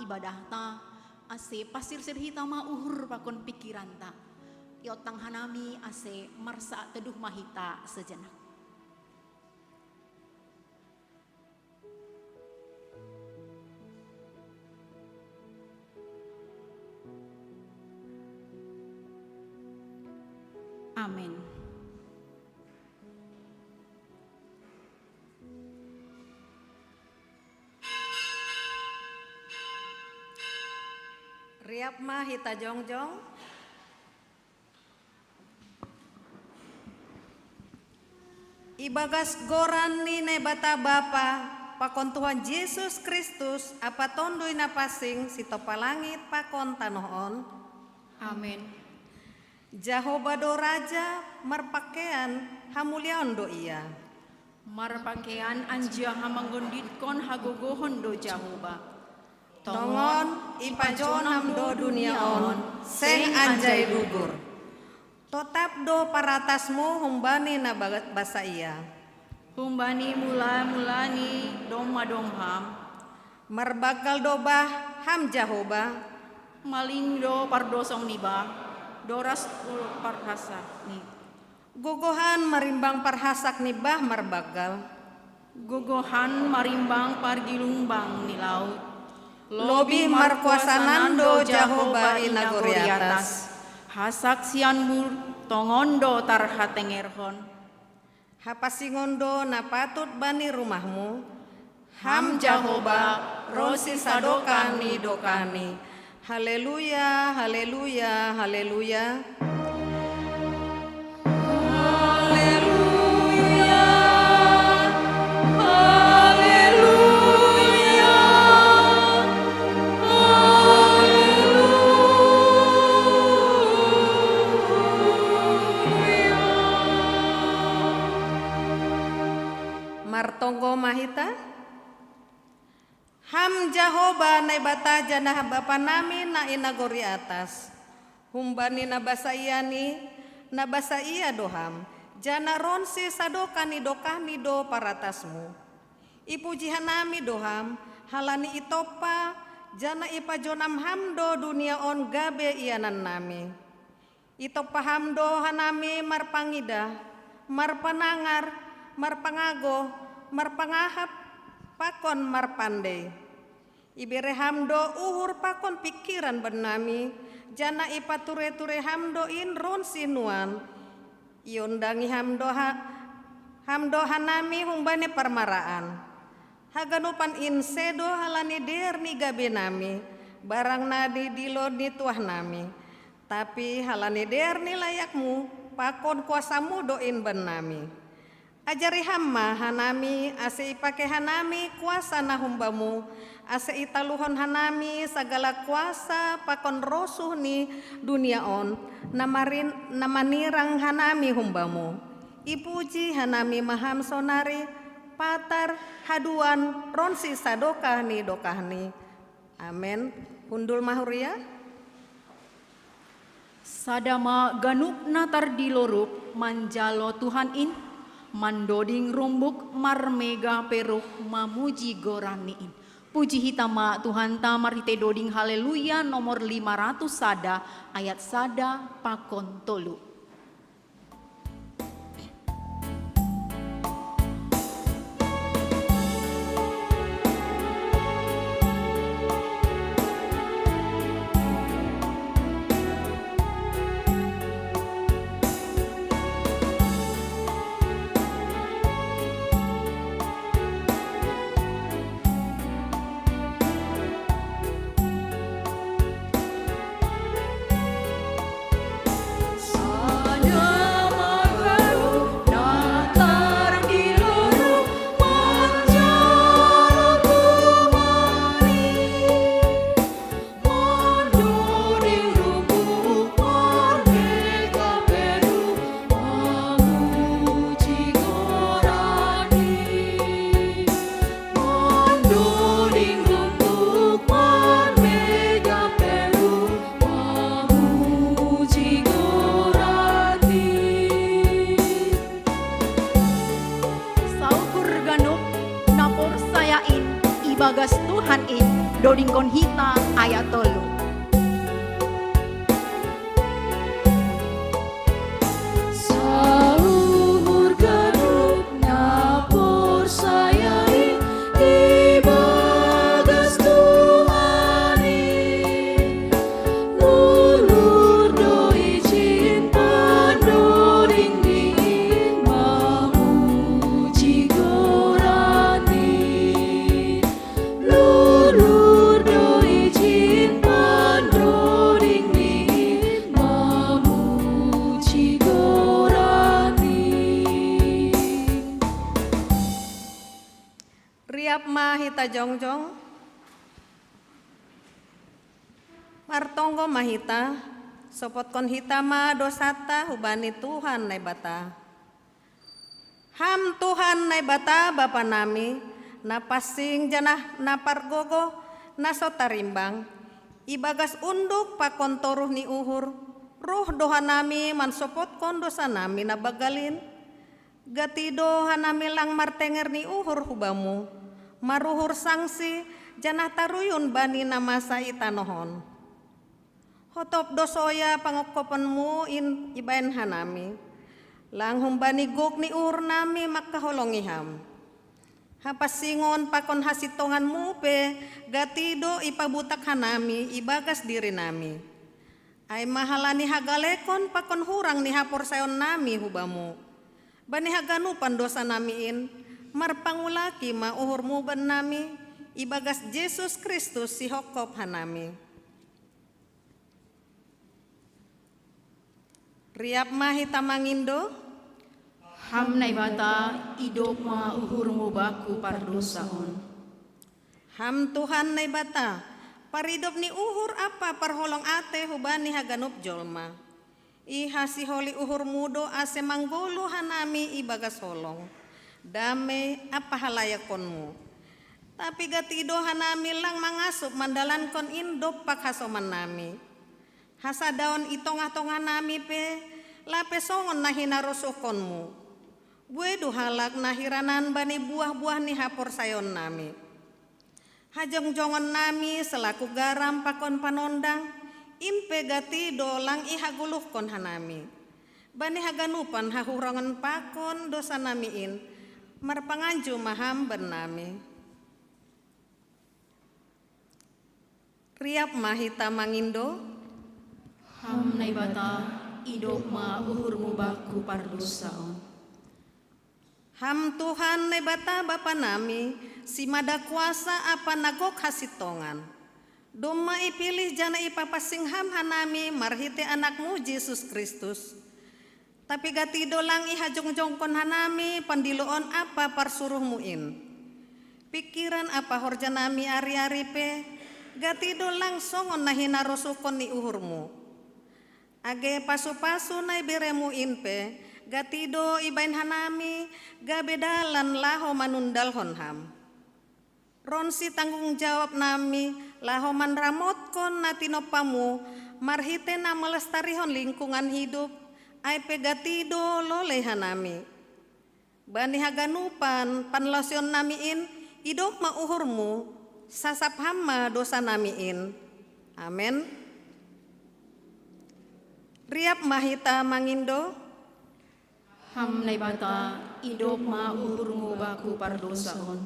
ibadah ta ase pasir sirhita ma uhur pakon pikiran ta yotang hanami ase marsa teduh mahita sejenak. Amin. Riap mah hita jongjong. Ibagas goran ni nebata Bapa pakon Tuhan Yesus Kristus apa tondoy na pasing si topalangit pakon tanohon. Amin. Jehovah do Raja marpakean hamuliaon do iya. Marpakean anja hamanggondit-kon hagogohon do Jehovah. Tongon ipajonam do dunia on seng anjay dugur. Totap do paratasmu humbani na basa iya. Humbani mula-mulani doma-domham. Marbakal do bah ham Jehovah. Maling do pardosong niba. Doras parhasa ni. Gogohan marimbang parhasak ni bah marbagal. Gogohan marimbang pargilumbang ni laut. Lobi markuasanando Jehovah inagori atas. Hasaksian mur tongondo tarhatengerhon. Hapasingondo na patut bani rumahmu. Ham Jehovah rosi sadokani dokani. Haleluya, haleluya, haleluya. Martonggo mahita ham Jehovah na ibata janah Bapa nami na inagori atas humbani na basayani na basaya doham jana ronsi sadokani dokani do paratasmu ipujihan nami doham halani itopa jana ipajonam hamdo dunia on gabe ianan nami itopa hamdo hanami marpangida marpanangar marpangago marpangahap pakon marpande ibere hamdo uhur pakon pikiran bernami jana ipature-ture hamdo in ron sinuan iondangi hamdo hanami humbane parmaraan haganupan in sedo halani derni gabe nami barang nadi dilo ni tuah nami tapi halani derni layakmu pakon kuasamu doin bernami ajari hamma hanami ase ipake hanami kuasa na humbamu ase italuhon hanami segala kuasa pakon rosuh ni dunia on namanirang hanami humbamu ipuji hanami maham sonari patar haduan ronsi sadokah ni dokahni amen hundul mahuria sadama ganuk natar dilorup manjalo Tuhan in mandoding rumbuk marmega peruk mamuji goraniin puji hitama Tuhan tamar hite doding haleluya nomor 500 sada ayat sada pakon tolu. Salam mandoding kon hita ayat 3. Sauhur gadup nyapur sayai ibagas Tuhani lulur do izin pandoring dingin mamuji gorani lulur do izin pandoring dingin mamuji gorani. Riap mahita jongjong, martonggo mahita, sopot kon hita ma dosata hubani Tuhan nai bata. Ham Tuhan nai bata Bapa nami, na pasing janah na pargogo, na sotarimbang, ibagas unduk pakon toruh ni uhur, ruh doha nami man sopot kon dosa nami na bagalin, gatido hanami lang martenger ni uhur hubamu, maruhur sangsi janah taruyun bani namasa itanohon. Hotop dosoya pangokopanmu in ibaen hanami, lang humbani guk ni uhur nami makaholongiham. Hapasingon pakon hasitonganmu pe gatido ipabutak hanami ibagas diri nami. Ay mahalani hagalekon pakon hurang ni hapor sayon nami hubamu. Bani haganupan dosa namiin, marpangulaki mauhurmu ban nami, ibagas Yesus Kristus si hokop hanami. Riap mahita mangindo, Ham nai bata idop ma uhurmu baku pardosaon. ham Tuhan nai bata, paridop ni uhur apa parholong ate hubani haganup jolma. Iha si holi uhur mudo ase manggolo hanami ibagas holong. Dame apa halayakonmu. Tapi gatido hanami lang mangasup mandalan kon indop pakhasoman nami. Hasadaon itongah-tongah nami pe lape songon nahinarusukonmu. Buedu halak nahiranan bani buah-buah ni hapor sayon nami. Hajong-jongon nami selaku garam pakon panondang, impe gati dolang ihaguluh kon hanami. Bani haganupan hahurangan pakon dosa namiin, marpanganju maham bernami. Riap mahita mangindo, Ham nai bata idop ma uhurmu baku pardosaon. ham Tuhan nai bata Bapa nami, si mada kuasa apa nagok hasitongan. Doma ipilih jana ipapasing ham hanami marhite anakmu Yesus Kristus. Tapi gati dolang ihajong-jongkon hanami pandiloon apa parsuruhmuin. Pikiran apa horjanami ari-ari pe, gati dolang songon nahina rosukon ni uhurmu. Age pasu-pasu nai beremuin pe, gatido ibain hanami gabedalan laho manundal honham. Ronsi tanggung jawab nami laho manramot kon natinopamu marhite na melestarihon lingkungan hidup ay pegatido loleh hanami. Bani haganupan panlosion namiin idop mauhurmu sasap hama dosa namiin. Amen. Riap mahita mangindo, Ham nai bata idop ma uhurmu baku pardosaon.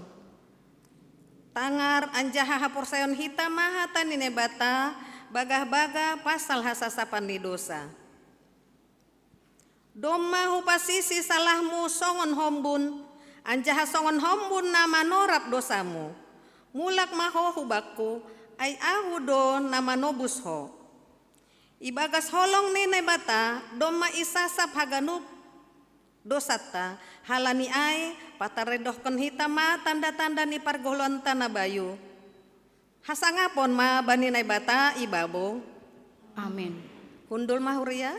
tangar anjaha hapor sayon hita mahata nine bata bagah-bagah pasal hasasapan di dosa. Doma hupasisi salahmu songon hombun, anjaha songon hombun nama norap dosamu. Mulak maho hubaku, ay ahudo nama nobus ho. Ibagas holong nine bata, doma isasap haganup dosata, halani ay pataredohkan hitama tanda-tanda ni pargolon tanah bayu. Hasangapon ma bani nai bata ibabo. Amin. Hundul mahuria.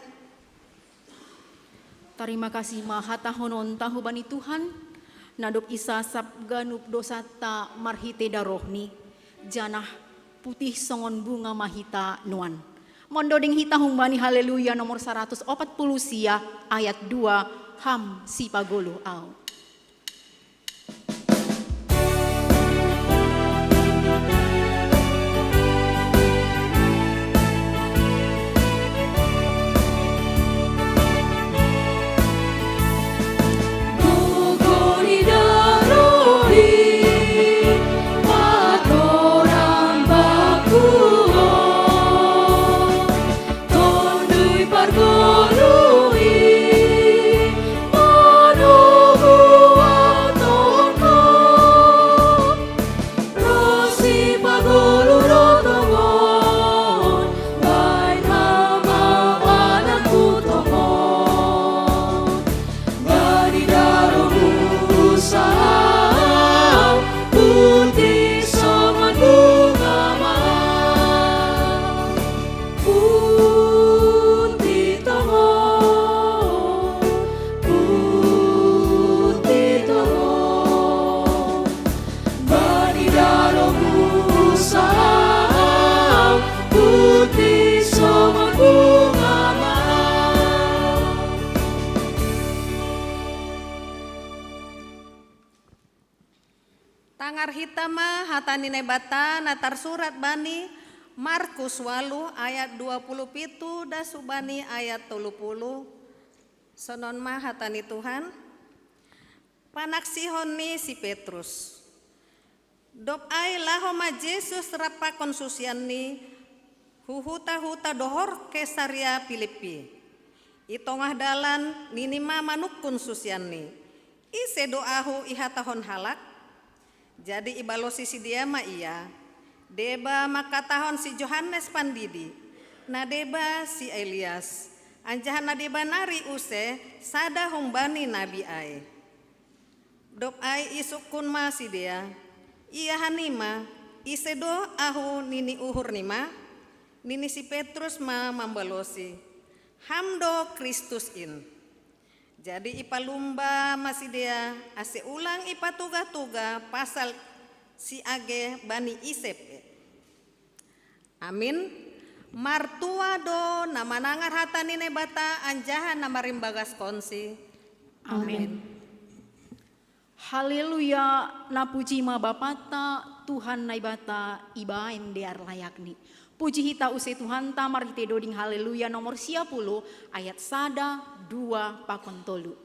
Terima kasih mahata honon tahu bani Tuhan. Nadop isasap ganup dosata marhite darohni. Janah putih songon bunga mahita nuan. Mondoding hita humbani haleluya nomor 140 sia ayat 2 ham si pagolo au. hitama hatani nebata natar surat bani Markus 8 ayat 27 da subani ayat 30. Sonon mah hatani Tuhan. Panaksihoni si Petrus. Dop ai lahoma Yesus rapa konsusianni huhuta dohor Kesaria Filipi. Itongah dalan ninima manukun susianni. Ise doahu ihatahon halak. Jadi ibalosi si dia ma iya. Deba makatahon si Yohanes Pandidi. Nadeba si Elias. Anjahan nadeba nari use sada humbani nabi ai. Dop ai isukun ma si dia. Iya hanima ise do ahu nini uhur nima. Nini si Petrus ma mambalosi. Hamdo Kristus in. Jadi ipalumba masih dia ase ulang ipa tuga pasal si age bani isep. Amin. Martua do nama nangar hatani nebata anjahan nama rimbagas konsi. Amin. Haleluya, napuji ma bapata Tuhan naibata ibaim dear layakni. Puji hita use Tuhan ta marite doding haleluya nomor 10 ayat 1, 2 pakon tolu.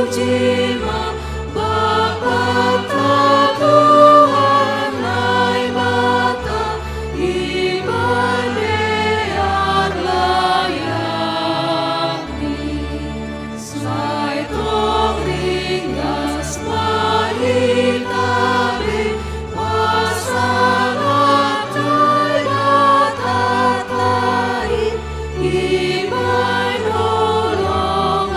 Jima Bapa Tuhan naik bata ibadear layakni sai tong ringgas mahitabe pasangan jai datat lain iman nolong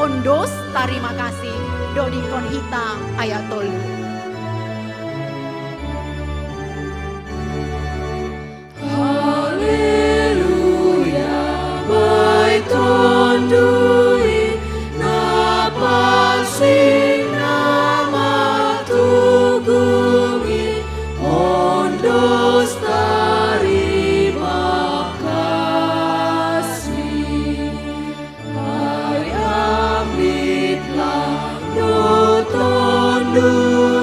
Ondos tarima kasih doding kon hita ayat tolu. Haleluya baiton dui napa sing nama tugungi ondos tarima kasih ayam mitlah do tondui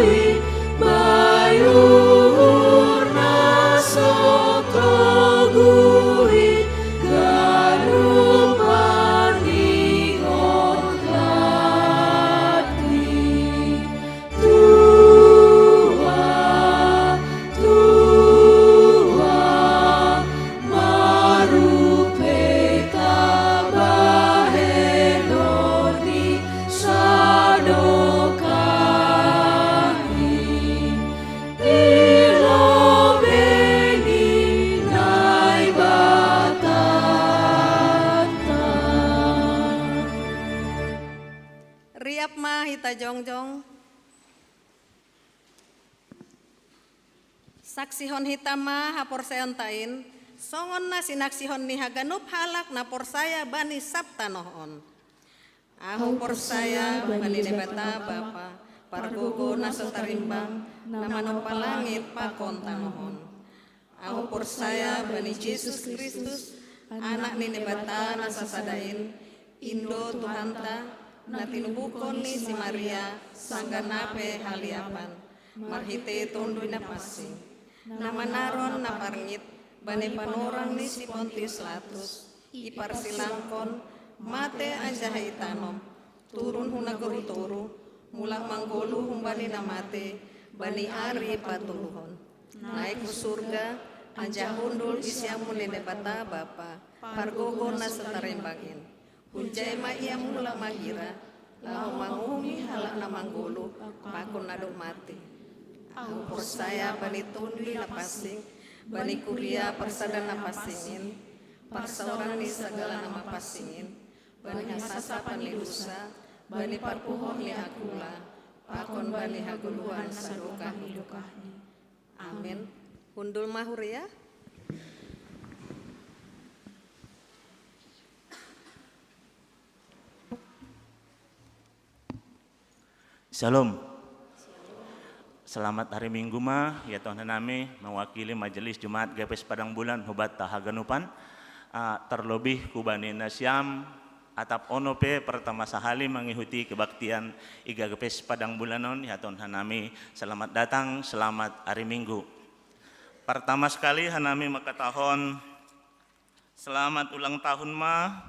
hita jongjong. Saksihon hitama hapor sayon tain, songon na sinaksihon ni haganup halak na porsaya bani sabta nohon. Ahu porsaya bani nebata bapa, pargogo na sotarimbang, na manopalangit pakon tanohon. Ahu porsaya bani Yesus Kristus, anak ni nebata na sasadain, Indo Tuhanta, na tinubukon ni si Maria, sangganape haliapan, marhite tondoy na pasing. Na manaron na parngit, bani panorang ni si Pontius Latus, iparsilangkon, mate anjahay tanom, turun hunaguruturo, mulang manggolo humbani na mate, bani ari patuluhon. Naik ku surga, anjahundul isyamu nebata bapa, pargogo na satarimbangin. Hunjay ma iya mula magira, lau mangumi halak na manggolo, pakon nadok mate. Aku persaya bani tundui na pasing, bani kuria persada na pasingin, parsaurang ni segala nama pasingin, bani hasasapan ni lusa, bani parpuhon ni akula, pakon bani haguluan sadokahni. Amin. Hundul mahuria. Shalom. Selamat hari Minggu mah, ya Tuhan nami mewakili Majelis Jumat GPS Padang Bulan Hubat Tahaganupan, terlebih kubani nasyam atap onope pertama sahali mengikuti kebaktian Iga GPS Padang Bulanon, ya Tuhan nami selamat datang, selamat hari Minggu. Pertama sekali hanami makatahon selamat ulang tahun mah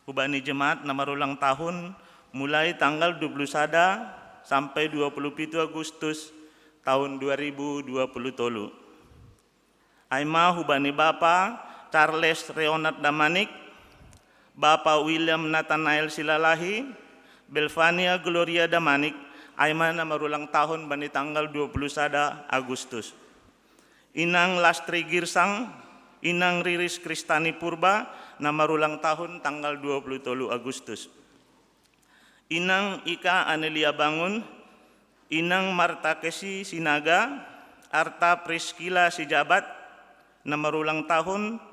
kubani jemaat nomor ulang tahun mulai tanggal 21 sampai 27 Agustus tahun 2020 tolu. Aima hubani Bapa Charles Reonat Damanik, Bapa William Nathanael Silalahi, Belvania Gloria Damanik, aima na marulang tahun bani tanggal 21 Agustus. Inang Lastri Girsang, Inang Riris Kristani Purba, na marulang tahun tanggal 23 Agustus. Inang Ika Anelia Bangun, Inang Marta Kesi Sinaga, Arta Priskila Sijabat, na marulang tahun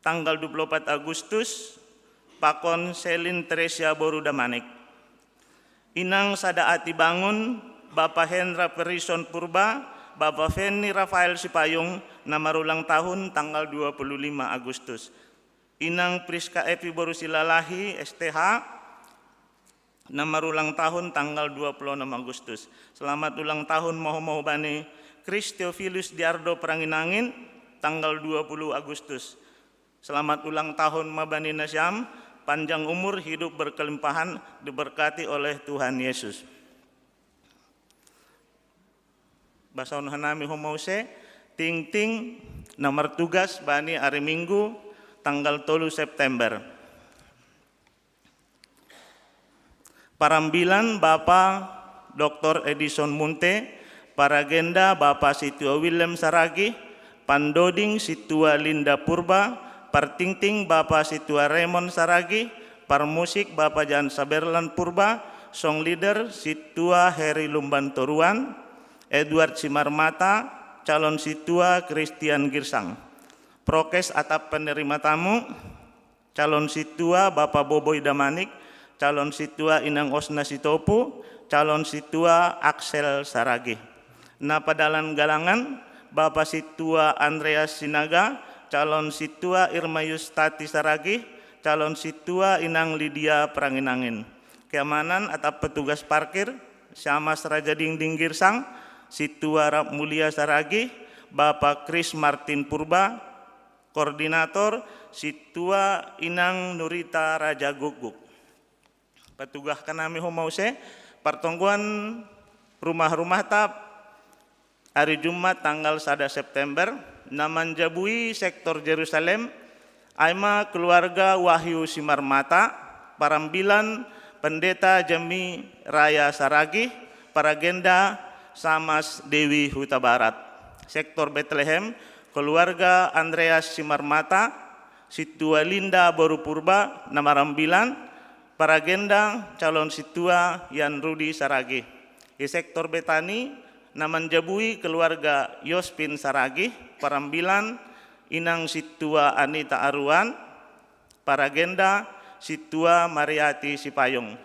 tanggal 24 Agustus, Pakon Selin Teresia Boru Damanik. Inang Sadaati Bangun, Bapak Hendra Perison Purba, Bapak Feni Rafael Sipayung, na marulang tahun tanggal 25 Agustus. Inang Priska Evi Boru Silalahi STH, na marulang tahun tanggal 26 Agustus. Selamat ulang tahun moho-moho bani Kristiofilus Diardo Pranginangin, tanggal 20 Agustus. Selamat ulang tahun mabani nasyam, panjang umur, hidup berkelimpahan, diberkati oleh Tuhan Yesus. Basaun hanami homause, ting-ting nomor tugas bani hari Minggu, tanggal 3 September. Parambilan Bapak Dr. Edison Munte, Paragenda Bapak Situa Willem Saragi, Pandoding Situa Linda Purba, Partingting Bapak Situa Raymond Saragi, Parmusik Bapak Jan Saberlan Purba, Song Leader Situa Heri Lumban Toruan, Edward Simarmata, Calon Situa Christian Girsang. Prokes atap penerima tamu, calon situa Bapak Boboy Damanik, calon situa Inang Osna Sitopu, calon situa Axel Saragi. Na padalan galangan, Bapak situa Andreas Sinaga, calon situa Irma Yustati Saragi, calon situa Inang Lydia Pranginangin. Keamanan atap petugas parkir, Syamas Raja Dingding Girsang, situa Rap Mulia Saragi, Bapak Kris Martin Purba, Koordinator Situa Inang Nurita Raja Guguk. Petugas kanami homause, pertongguan rumah-rumah tap hari Jumat tanggal 1 September, Naman Jabui sektor Jerusalem, Aima keluarga Wahyu Simarmata, Parambilan Pendeta Jami Raya Saragi, Paragenda Samas Dewi Huta Barat, sektor Bethlehem, keluarga Andreas Simarmata, Situa Linda Boru Purba, Namarambilan, Paragenda calon situa Yan Rudi Saragi. Di sektor Betani, naman jabui keluarga Yospin Saragi, Parambilan Inang situa Anita Aruan, Paragenda situa Mariati Sipayung.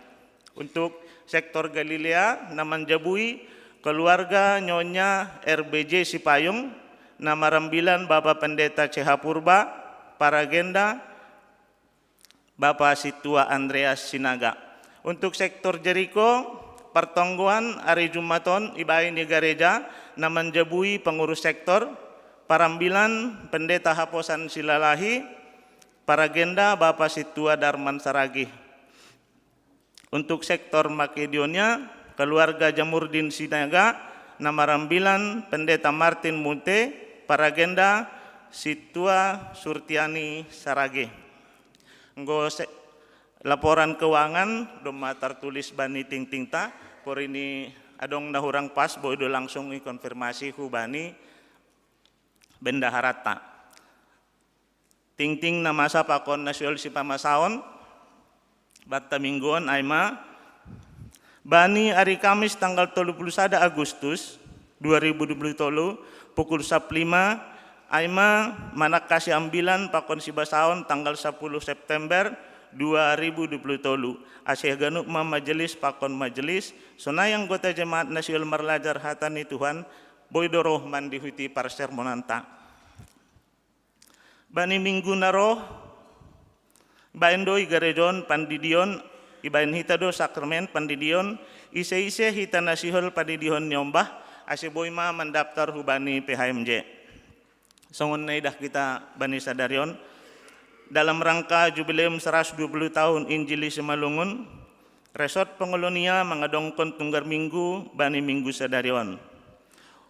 Untuk sektor Galilea, naman jabui keluarga Nyonya RBJ Sipayung, nama Rambilan Bapak Pendeta CH Purba, Paragenda Bapak Situa Andreas Sinaga. Untuk sektor Jericho, pertongguan hari Jumaton ibain di gereja, naman jabui pengurus sektor, Parambilan Pendeta Haposan Silalahi, Paragenda Bapak Situa Darman Saragi. Untuk sektor Makedonia, keluarga Jamurdin Sinaga, nama Rambilan Pendeta Martin Munte, Paragenda Situa Surtiani Saragi. Laporan keuangan doma tertulis bani ting ta, por ini adong nahurang pas boido langsung konfirmasi hubani bendaharata. Ting na masa pakon nasional si pamasaon, batta mingguan aima, bani hari Kamis tanggal 31 Agustus 2023 pukul 15 Aima manak kasih ambilan pakon si basaon tanggal 10 September 2023. Asyih ganuk ma majelis pakon majelis. Sonayang gota jemaat nasional marlajar hatani Tuhan. Boydo rohman dihuti parser monanta. Bani minggu naroh. Bain doi garejon pandidion. Ibain hita do sakramen pandidion. Ise-ise hita nasional pandidion nyombah. Asyih boy ma mendaftar hubani PHMJ. Songon naidah kita Bani Sadarion dalam rangka jubileum 120 tahun Injili Simalungun, Resort Pengolonia mengadongkon tunggar minggu Bani Minggu Sadarion.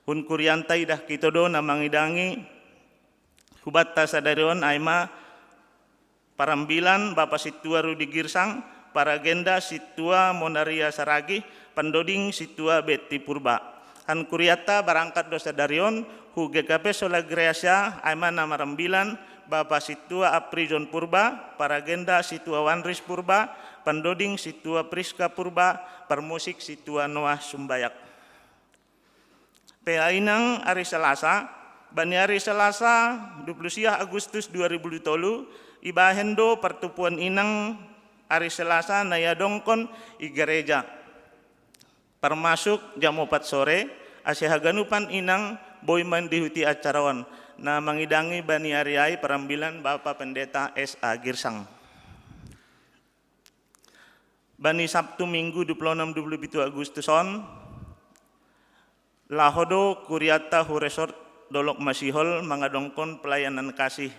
Hun kuryantai dah kita do namangidangi Hubatta Sadarion aima Parambilan Bapak Situa Rudi Girsang, Paragenda Situa Monaria Saragi, Pandoding Situa Betty Purba. Han kuryata barangkat dosa Darion, hu GKP Sola Greasya, Aiman nama Rambilan, Bapak Situa Aprijon Purba, Paragenda Situa Wanris Purba, Pandoding Situa Priska Purba, Permusik Situa Noah Sumbayak. PA Inang hari Selasa, Bani hari Selasa 20 Agustus 2023, Ibahendo pertupuan Inang hari Selasa naya dongkon i gereja. Termasuk jam 4 sore, asyahaganupan Inang boyman dihuti acarawan na mangidangi Bani Ariai Parambilan Bapak Pendeta S.A. Girsang. Bani Sabtu Minggu 26-27 Agustuson, Lahodo Kuryata Hu Resort Dolok Masihol mengadongkon pelayanan kasih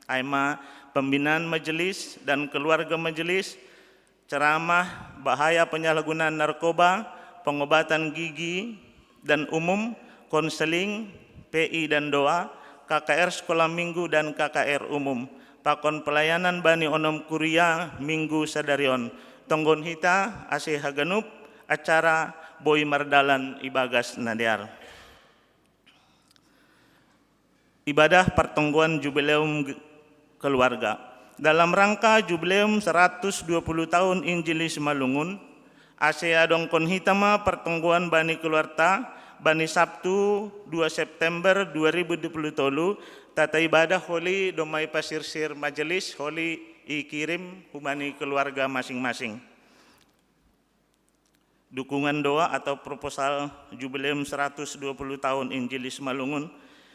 aima pembinaan majelis dan keluarga majelis, ceramah bahaya penyalahgunaan narkoba, pengobatan gigi dan umum, konseling, PI dan doa, KKR sekolah minggu dan KKR umum, pakon pelayanan Bani Onom Kuria Minggu Sadarion, tonggon hita Asih Haganup, acara Boy Mardalan Ibagas Nadiar. Ibadah pertongguan jubileum keluarga. Dalam rangka jubileum 120 tahun Injili Simalungun, Asea dongkon hitama pertongguan Bani Keluarta, Bani Sabtu 2 September 2023, tata ibadah holi domai pasirsir majelis holi ikirim hubani keluarga masing-masing. Dukungan doa atau proposal jubileum 120 tahun Injili Simalungun,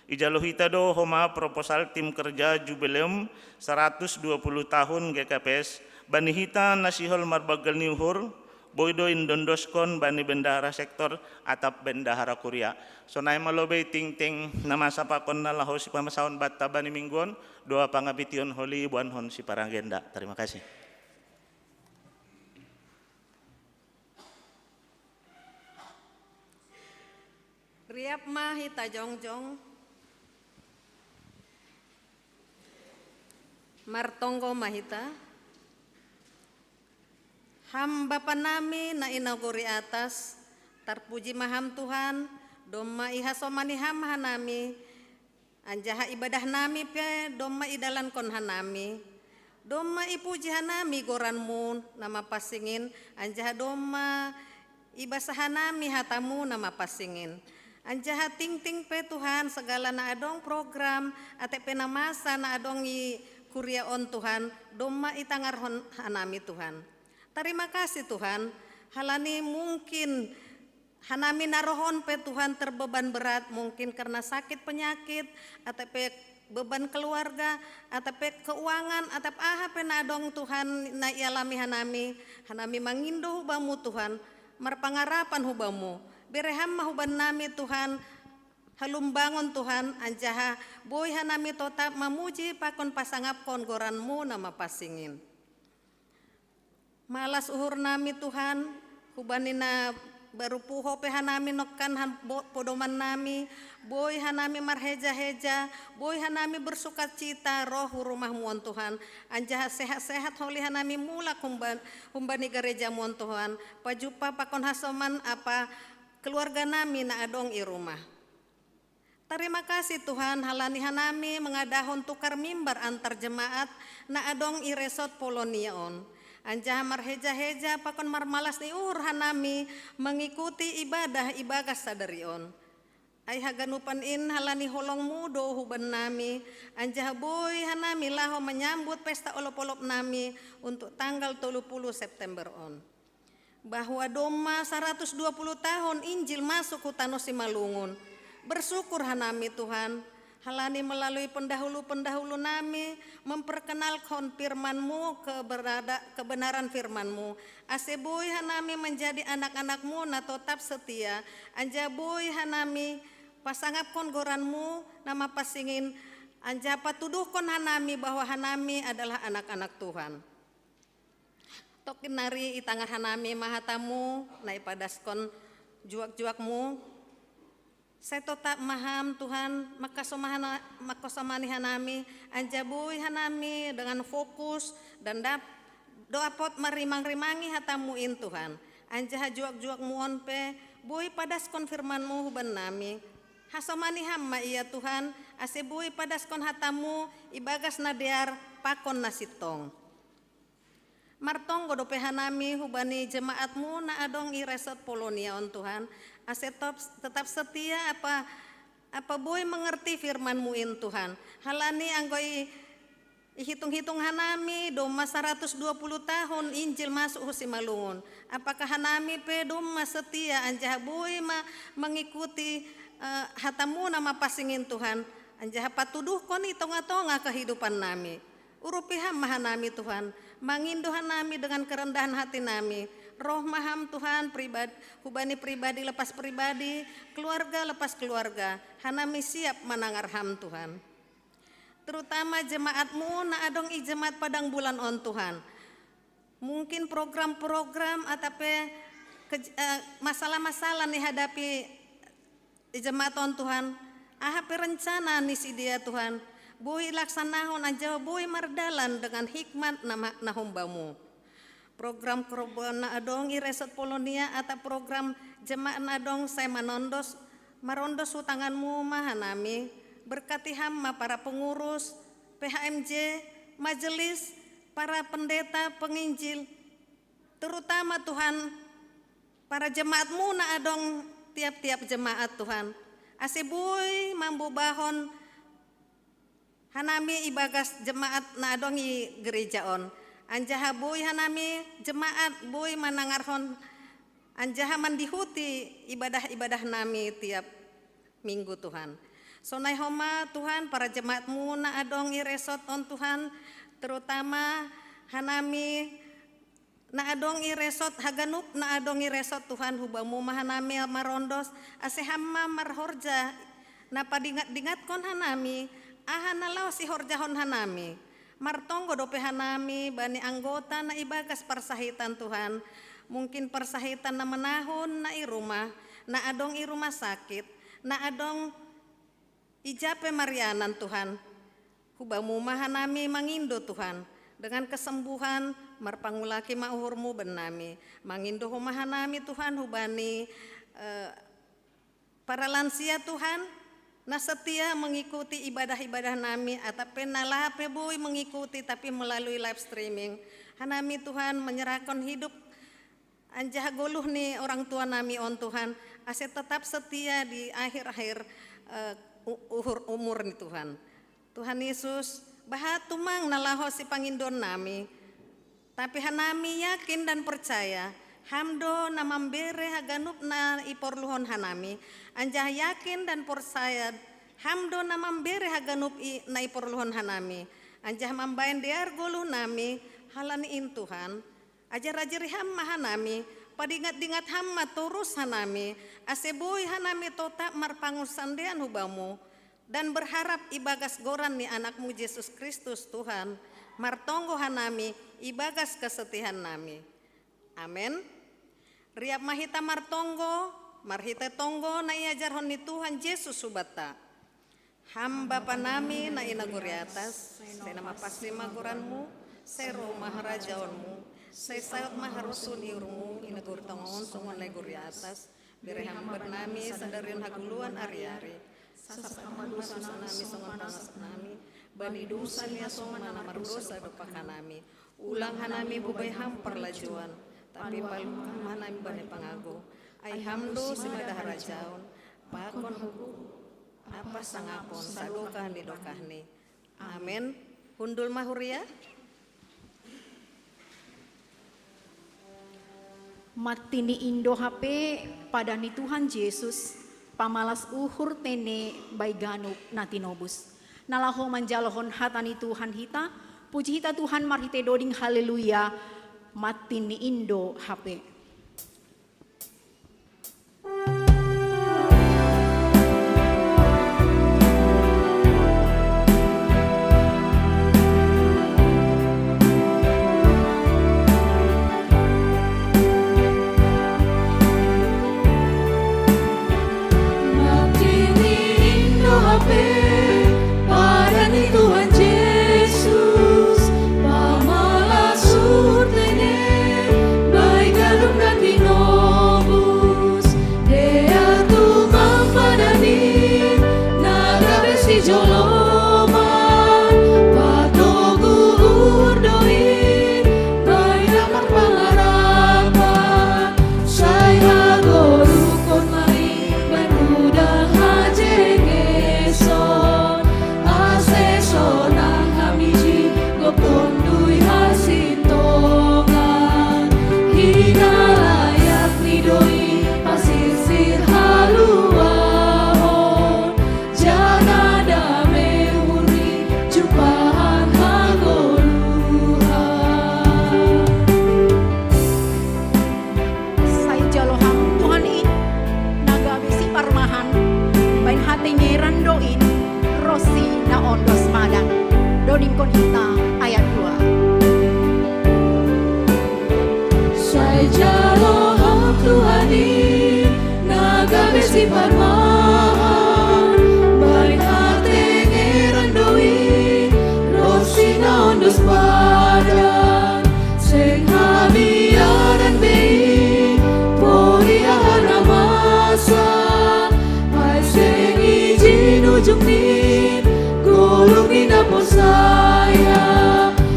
Ijalohita do homa proposal tim kerja jubileum 120 tahun GKPS, Bani Hita Nasihol Marbagal Niuhur, Boydo Indondoskon Bani Bendahara Sektor atap Bendahara Kuria. Sonai malobay ting nama sapakon na laho si pamasaon batta Bani Mingguon, doa pangabition holi buanhon si Paragenda. Terima kasih. Riap mah hita jongjong, martonggo mahita. Ham Bapa nami na inaguri atas, terpuji maham Tuhan, doma ihasomani ham hanami, anjaha ibadah nami pe doma idalan kon hanami, Doma ipuji hanami goranmu nama pasingin, anjaha doma ibasahanami hatamu nama pasingin. Anjaha ting-ting pe Tuhan segala na adong program ate penamasa na adong i kuria on Tuhan, doma itangar hanami Tuhan. Terima kasih Tuhan, halani mungkin hanami narohon pe Tuhan terbeban berat mungkin karena sakit penyakit atau pe beban keluarga atau pe keuangan atau aha pe nadong Tuhan na ialami hanami mangindo hubamu Tuhan marpangarapan hubamu bereham huban nami Tuhan halumbangon Tuhan anjaha boy hanami tetap memuji pakon pasangapkon goranmu nama pasingin. Malas uhur nami Tuhan hubanina baru puho pe hanami nokkan podoman nami boy hanami marheja-heja boy hanami bersuka cita roh rumah muon Tuhan anjaha sehat-sehat holi hanami mulak humbani gereja muon Tuhan pajupa pakon hasoman apa keluarga nami na adong i rumah. Terima kasih Tuhan halani hanami mengadahon tukar mimbar antar jemaat na adong i resort Polonia on. Anjaha marheja-heja pakon marmalas ni hanami mengikuti ibadah sadarion. Ay haganupan in halani holong mudo huban nami. Anjaha boy hanami laho menyambut pesta olop-olop nami untuk tanggal 30 September on. Bahwa doma 120 tahun Injil masuk hutano Simalungun. Bersyukur hanami Tuhan. Halani melalui pendahulu-pendahulu nami memperkenalkan firman-Mu kebenaran firman-Mu. Aseboy hanami menjadi anak-anak-Mu na tetap setia. Anja boy hanami pasangapkon goran-Mu nama pasingin. Anja patuduhkon hanami bahwa hanami adalah anak-anak Tuhan. Tokin nari itangar hanami mahatamu na ipadaskon juak-juakmu. Saya tetap maham Tuhan makasomani hanami anjabuy hanami dengan fokus dan doa pot merimang-rimangi hatamuin Tuhan anjaha juak-juak muon pe buy padaskon firman-Mu huban nami hasomani hamma iya Tuhan ase buy padaskon hatamu ibagas nadear pakon nasitong martong godope hanami hubani jemaat-Mu na adong i resort Polonia on Tuhan ase tetap setia apa boy mengerti firman-Mu in Tuhan halani anggoi hitung-hitung hanami doma 120 tahun Injil masuk Simalungun apakah hanami pe doma setia anjah boy mengikuti hatamu nama pasingin Tuhan anjah patuduh kon itonga-tonga kehidupan nami urupiham mahanami Tuhan mangindu hanami dengan kerendahan hati nami roh maham Tuhan hubani pribadi lepas pribadi keluarga lepas keluarga hanami siap menangar ham Tuhan terutama jemaat-Mu na adong i jemaat padang bulan on Tuhan mungkin program-program atape masalah-masalah nih hadapi jemaat on Tuhan aha perencana nih si dia Tuhan boy laksanahon aja boy mardalan dengan hikmat nama nahombamu program korban adong i resort Polonia atau program jemaat adong saya marondos hutangan-Mu mahanami berkati hamma para pengurus PHMJ majelis para pendeta penginjil terutama Tuhan para jemaat-Mu na adong tiap-tiap jemaat Tuhan aseboy mambu bahon hanami ibagas jemaat na adong i gereja on anjaha boy hanami jemaat boy manangarhon anjaha mandihuti ibadah-ibadah nami tiap minggu Tuhan. Sonai homa Tuhan para jemaat-Mu na adong i resort on Tuhan terutama hanami na adong i resort haganup na adong i resort Tuhan hubamu mahanami marondos ase hamma marhorja na padingat-dingat kon hanami aha nalaw si horjahon hanami martonggo dope hanami bani anggota na ibagas persahitan Tuhan mungkin persahitan na menahun na i rumah na adong i rumah sakit na adong ijape marianan Tuhan hubamu mahanami mangindo Tuhan dengan kesembuhan marpangulaki mauhurmu benami mangindo mahanami Tuhan hubani para lansia Tuhan na setia mengikuti ibadah-ibadah nami, atape nalape bui mengikuti tapi melalui live streaming. Hanami Tuhan menyerahkan hidup anjah goluh nih orang tua nami on Tuhan, ase tetap setia di akhir-akhir umur nih Tuhan. Tuhan Yesus, bahatu mang nalaho si pangindon nami, tapi hanami yakin dan percaya, hamdo na mambere haganup na iporluhon hanami, anjah yakin dan percaya, hamdo na mambere haganup na iporluhon hanami, anjah mambayan diar goluh nami, halaniin Tuhan, ajar-ajari hamma hanami, padingat-dingat hamma turus hanami, aseboy hanami tota marpangusandean hubamu, dan berharap ibagas goran ni anakmu Yesus Kristus Tuhan, martonggo hanami, ibagas kesetihan nami. Amin. Riap mahita martonggo, marhita tonggo na iajarhon ni Tuhan Yesus subata. Hamba panami na inaguri atas, saya nama pasti maguranmu, sero maharajaonmu, saya sayot maharusun iurmu, inagur tongon sungon neguri atas, bere hamba nami sadarion haguluan ari-ari, sasama dosa nami songon panas nami, bani dosa lia songon namar dosa dopakan nami, ulang hanami bubay hampar lajuan, tapi palukan hanami bani pangago, ay hamdo si madaharajaon, pakon hukum, apa sangapon sadokah ni dokah ni. Amin. Hundul mahuria. Martini Indo HP pada ni Tuhan Yesus pamalas uhur tene baiganu natinobus nalaho manjalohon hatani Tuhan hita puji hita Tuhan marhite doding haleluya. Martini Indo HP. Tuhan Yesus, pamalas urtene, baik galung dan dinobus, dea tu mampadani, naga besi joloman, patogu urdoin, baik damar pangarapan, saya gorukon mai, benudah hajengeson, sonang hamiji gopondui hasintongan hina layak nidoi pasisir haluahon jana dame uri jumpahan hagoluhan. Saya jaloham Tuhan in naga besi parmahan bain hati ngeran doin Rosi na ondos madang doning kon hita ayat 2. Saya jaloham Tuhani naga besi parmahan baik hati ngerandoi rosi na ondos padang sing habiaran bei poriahan amasa ay sing izin ujung ni golungin apa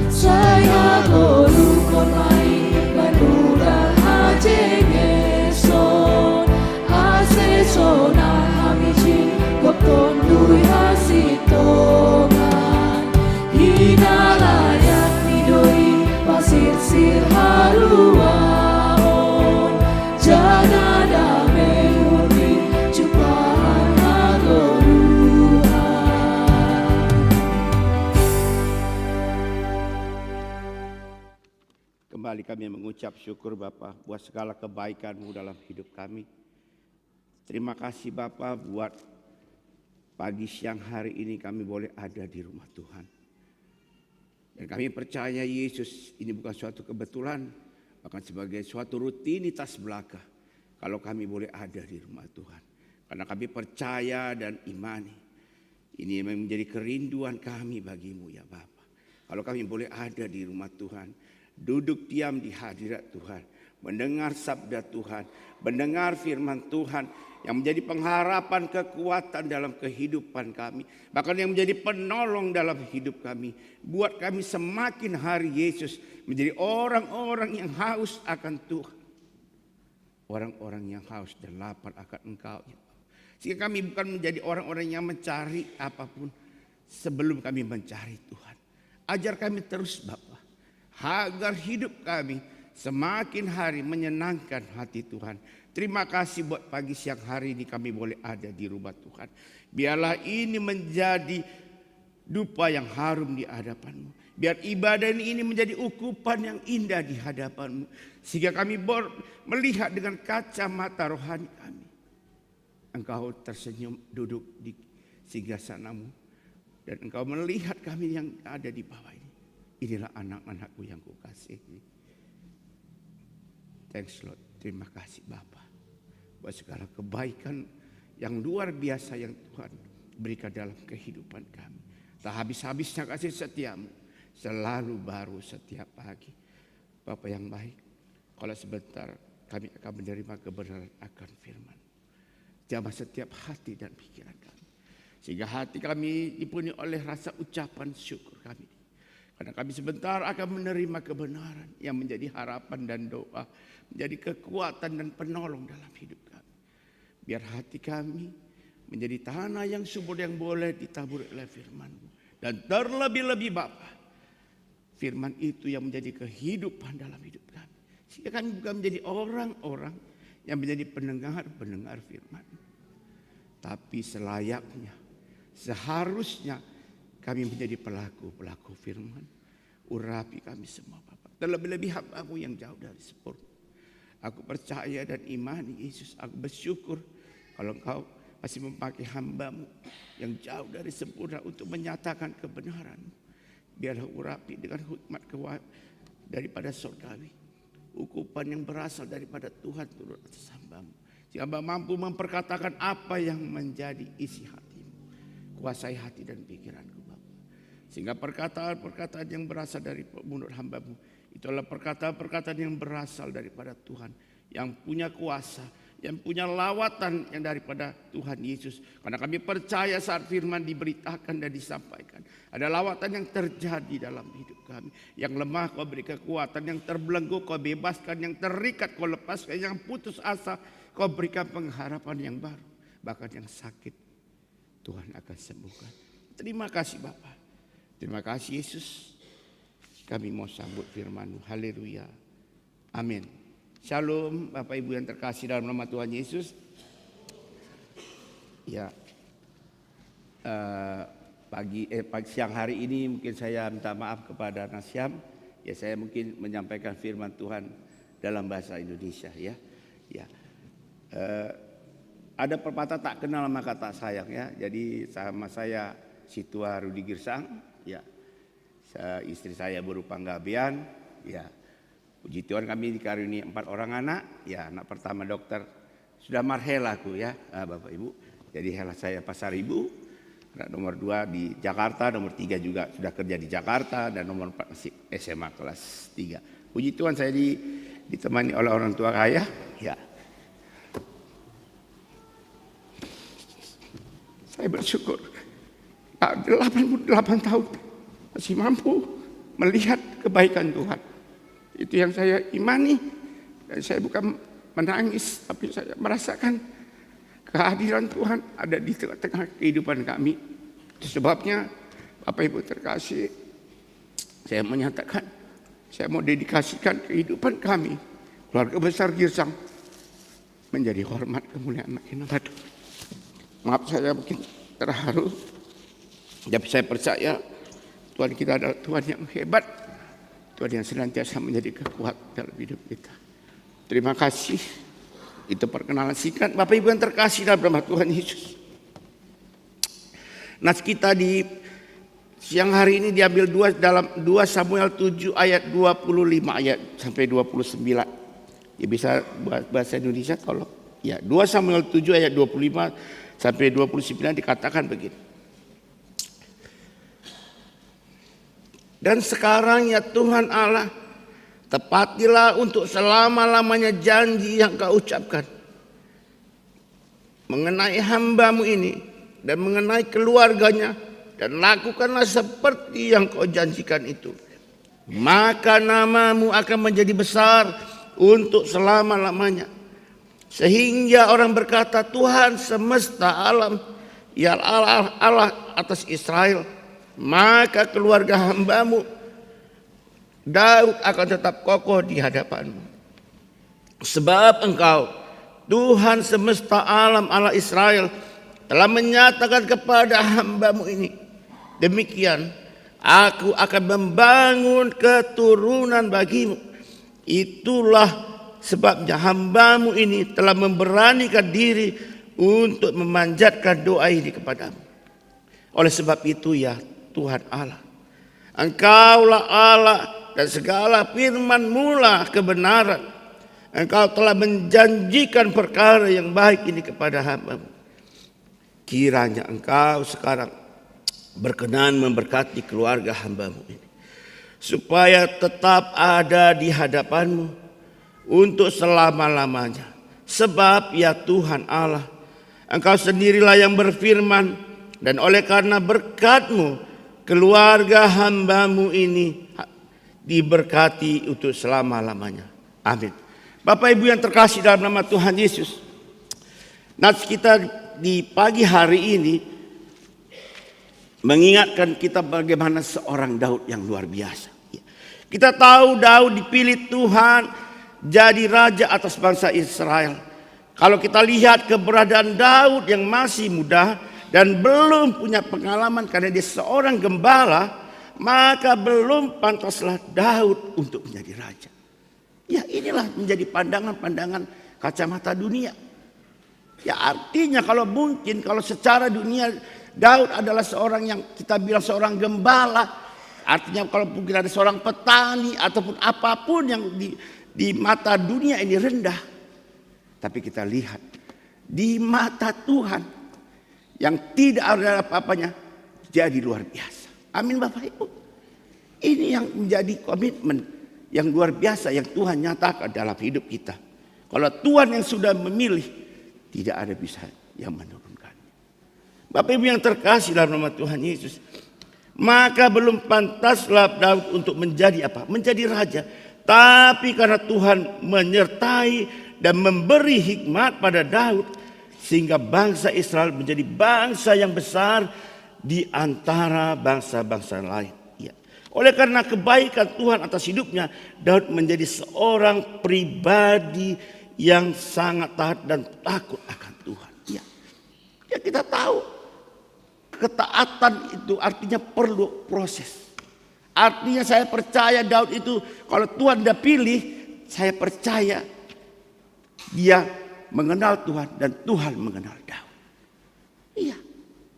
saya golukon mai banudah hajengeson asesona hamiji gopton dui hasitongan hina layak nidoi pasir sir haluahon jana dame urni jumpahan hagoluhan. Kembali kami mengucap syukur Bapa buat segala kebaikan-Mu dalam hidup kami. Terima kasih Bapa buat pagi siang hari ini kami boleh ada di rumah Tuhan. Dan kami percaya Yesus ini bukan suatu kebetulan, bahkan sebagai suatu rutinitas belaka kalau kami boleh ada di rumah Tuhan. Karena kami percaya dan imani ini memang menjadi kerinduan kami bagimu ya Bapa. Kalau kami boleh ada di rumah Tuhan, duduk diam di hadirat Tuhan, mendengar sabda Tuhan, mendengar firman Tuhan yang menjadi pengharapan, kekuatan dalam kehidupan kami, bahkan yang menjadi penolong dalam hidup kami. Buat kami semakin hari Yesus menjadi orang-orang yang haus akan Tuhan, orang-orang yang haus dan lapar akan Engkau. Sehingga kami bukan menjadi orang-orang yang mencari apapun sebelum kami mencari Tuhan. Ajar kami terus Bapa, agar hidup kami semakin hari menyenangkan hati Tuhan. Terima kasih buat pagi siang hari ini kami boleh ada di rumah Tuhan. Biarlah ini menjadi dupa yang harum di hadapan-Mu. Biar ibadah ini menjadi ukupan yang indah di hadapan-Mu. Sehingga kami melihat dengan kacamata rohani kami. Engkau tersenyum duduk di singgasana-Mu. Dan Engkau melihat kami yang ada di bawah ini. Inilah anak-anakku yang kukasihi. Thanks Lord. Terima kasih Bapa, buat segala kebaikan yang luar biasa yang Tuhan berikan dalam kehidupan kami. Tak habis-habisnya kasih setia-Mu, selalu baru setiap pagi. Bapa yang baik, kalau sebentar kami akan menerima kebenaran akan firman. Jamah setiap hati dan pikiran kami, sehingga hati kami dipenuhi oleh rasa ucapan syukur kami. Karena kami sebentar akan menerima kebenaran yang menjadi harapan dan doa, menjadi kekuatan dan penolong dalam hidup kami. Biar hati kami menjadi tanah yang subur yang boleh ditabur oleh firman-Mu. Dan terlebih-lebih Bapa, firman itu yang menjadi kehidupan dalam hidup kami. Sehingga kami bukan menjadi orang-orang yang menjadi pendengar firman. Tapi selayaknya, seharusnya kami menjadi pelaku firman. Urapi kami semua Bapak. Terlebih-lebih hamba-Mu yang jauh dari sempurna. Aku percaya dan imani Yesus. Aku bersyukur kalau Engkau masih memakai hamba-Mu yang jauh dari sempurna untuk menyatakan kebenaran-Mu. Biarlah urapi dengan hikmat daripada surgawi. Ukupan yang berasal daripada Tuhan turun atas hamba-Mu. Sehingga hamba mampu memperkatakan apa yang menjadi isi hati-Mu. Kuasai hati dan pikiranku Bapak. Sehingga perkataan-perkataan yang berasal dari mulut hamba-Mu itu adalah perkataan-perkataan yang berasal daripada Tuhan. Yang punya kuasa, yang punya lawatan yang daripada Tuhan Yesus. Karena kami percaya saat firman diberitakan dan disampaikan, ada lawatan yang terjadi dalam hidup kami. Yang lemah Kau beri kekuatan, yang terbelenggu Kau bebaskan, yang terikat Kau lepaskan, yang putus asa Kau berikan pengharapan yang baru. Bahkan yang sakit Tuhan akan sembuhkan. Terima kasih Bapa. Terima kasih Yesus. Kami mau sambut firman-Mu. Haleluya. Amin. Shalom Bapak Ibu yang terkasih dalam nama Tuhan Yesus. Ya, pagi siang hari ini mungkin saya minta maaf kepada Nasyam. Ya, saya mungkin menyampaikan firman Tuhan dalam bahasa Indonesia ya. Ya. Ada pepatah tak kenal maka tak sayang ya. Jadi sama saya Situa Rudi Girsang. Ya, istri saya berupa Gabian. Ya, puji Tuhan kami dikaruniai 4 orang anak. Ya, anak pertama dokter sudah marhela aku ya, Bapak Ibu. Jadi hela saya Pasar Ibu. Anak nomor 2 di Jakarta, nomor 3 juga sudah kerja di Jakarta, dan nomor 4 masih SMA kelas 3. Puji Tuhan saya ditemani oleh orang tua kaya. Ya, saya bersyukur. 88 tahun masih mampu melihat kebaikan Tuhan. Itu yang saya imani. Dan saya bukan menangis, tapi saya merasakan kehadiran Tuhan ada di tengah-tengah kehidupan kami. Itu sebabnya Bapak Ibu terkasih, saya menyatakan saya mau dedikasikan kehidupan kami, keluarga besar Girsang, menjadi hormat kemuliaan nama Tuhan. Maaf saya mungkin terharu. Tapi saya percaya Tuhan kita adalah Tuhan yang hebat. Tuhan yang senantiasa menjadi kekuatan dalam hidup kita. Terima kasih. Itu perkenalan singkat Bapak Ibu yang terkasih dalam nama Tuhan Yesus. Nas kita di siang hari ini diambil dalam 2 Samuel 7 ayat 25 ayat sampai 29. Ya bisa bahasa Indonesia tolong. Ya, 2 Samuel 7 ayat 25 sampai 29 dikatakan begini. Dan sekarang ya Tuhan Allah, Tepatilah untuk selama-lamanya janji yang kau ucapkan mengenai hamba-Mu ini dan mengenai keluarganya, dan lakukanlah seperti yang kau janjikan itu. Maka nama-Mu akan menjadi besar untuk selama-lamanya. Sehingga orang berkata, Tuhan semesta alam, ya Allah atas Israel. Maka keluarga hamba-Mu Daud akan tetap kokoh di hadapan-Mu. Sebab Engkau, Tuhan semesta alam Allah Israel, telah menyatakan kepada hamba-Mu ini, demikian, aku akan membangun keturunan bagimu. Itulah sebabnya hamba-Mu ini telah memberanikan diri untuk memanjatkan doa ini kepadamu. Oleh sebab itu ya Tuhan Allah, Engkaulah Allah dan segala firman-Mu lah kebenaran. Engkau telah menjanjikan perkara yang baik ini kepada hamba-Mu. Kiranya Engkau sekarang berkenan memberkati keluarga hamba-Mu ini, supaya tetap ada di hadapan-Mu untuk selama-lamanya. Sebab ya Tuhan Allah, Engkau sendirilah yang berfirman, dan oleh karena berkat-Mu keluarga hamba-Mu ini diberkati untuk selama-lamanya. Amin. Bapak Ibu yang terkasih dalam nama Tuhan Yesus, nats kita di pagi hari ini mengingatkan kita bagaimana seorang Daud yang luar biasa. Kita tahu Daud dipilih Tuhan jadi raja atas bangsa Israel. Kalau kita lihat keberadaan Daud yang masih muda dan belum punya pengalaman karena dia seorang gembala, maka belum pantaslah Daud untuk menjadi raja. Ya, inilah menjadi pandangan-pandangan kacamata dunia. Ya, artinya kalau mungkin kalau secara dunia Daud adalah seorang yang kita bilang seorang gembala, artinya kalau mungkin ada seorang petani ataupun apapun yang di mata dunia ini rendah. Tapi kita lihat di mata Tuhan yang tidak ada apa-apanya jadi luar biasa. Amin Bapak Ibu. Ini yang menjadi komitmen yang luar biasa yang Tuhan nyatakan dalam hidup kita. Kalau Tuhan yang sudah memilih, tidak ada bisa yang menurunkannya. Bapak Ibu yang terkasih dalam nama Tuhan Yesus, maka belum pantaslah Daud untuk menjadi apa? Menjadi raja. Tapi karena Tuhan menyertai dan memberi hikmat pada Daud, sehingga bangsa Israel menjadi bangsa yang besar di antara bangsa-bangsa lain. Ya. Oleh karena kebaikan Tuhan atas hidupnya, Daud menjadi seorang pribadi yang sangat taat dan takut akan Tuhan. Ya, ya kita tahu ketaatan itu artinya perlu proses. Artinya saya percaya Daud itu kalau Tuhan udah pilih, saya percaya dia mengenal Tuhan dan Tuhan mengenal Daud. Iya.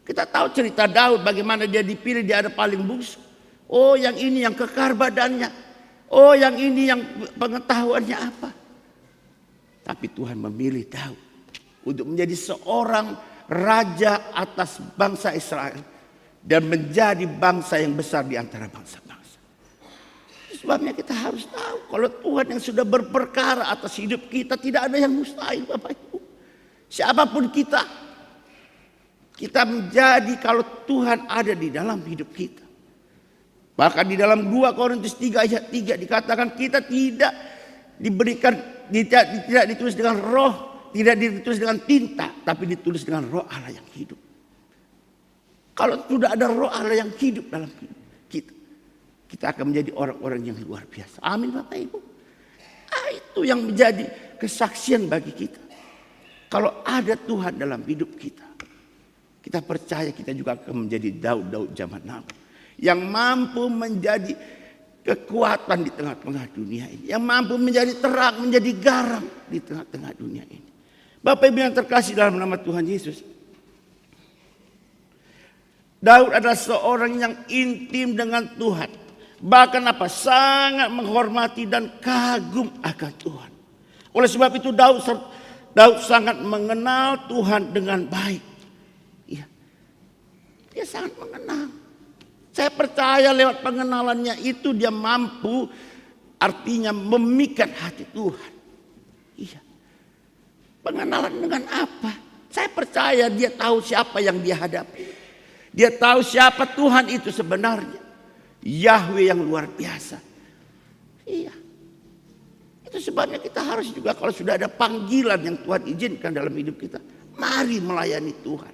Kita tahu cerita Daud bagaimana dia dipilih, dia ada paling bungsu. Oh yang ini yang kekar badannya. Oh yang ini yang pengetahuannya apa. Tapi Tuhan memilih Daud untuk menjadi seorang raja atas bangsa Israel. Dan menjadi bangsa yang besar di antara bangsa-bangsa. Sebabnya kita harus tahu kalau Tuhan yang sudah berperkara atas hidup kita, tidak ada yang mustahil Bapak Ibu. Siapapun kita menjadi kalau Tuhan ada di dalam hidup kita. Bahkan di dalam 2 Korintus 3 ayat 3 dikatakan kita tidak diberikan, tidak ditulis dengan roh, tidak ditulis dengan tinta, tapi ditulis dengan roh Allah yang hidup. Kalau sudah ada roh Allah yang hidup dalam kita, kita akan menjadi orang-orang yang luar biasa. Amin Bapak Ibu. Itu yang menjadi kesaksian bagi kita. Kalau ada Tuhan dalam hidup kita, kita percaya kita juga akan menjadi Daud-Daud zaman now, yang mampu menjadi kekuatan di tengah-tengah dunia ini, yang mampu menjadi terang, menjadi garam di tengah-tengah dunia ini. Bapak Ibu yang terkasih dalam nama Tuhan Yesus, Daud adalah seorang yang intim dengan Tuhan. Bahkan apa? Sangat menghormati dan kagum akan Tuhan. Oleh sebab itu Daud sangat mengenal Tuhan dengan baik. Ya. Dia sangat mengenal. Saya percaya lewat pengenalannya itu dia mampu artinya memikat hati Tuhan. Iya. Pengenalan dengan apa? Saya percaya dia tahu siapa yang dia hadapi. Dia tahu siapa Tuhan itu sebenarnya. Yahweh yang luar biasa. Iya. Itu sebabnya kita harus juga kalau sudah ada panggilan yang Tuhan izinkan dalam hidup kita, mari melayani Tuhan.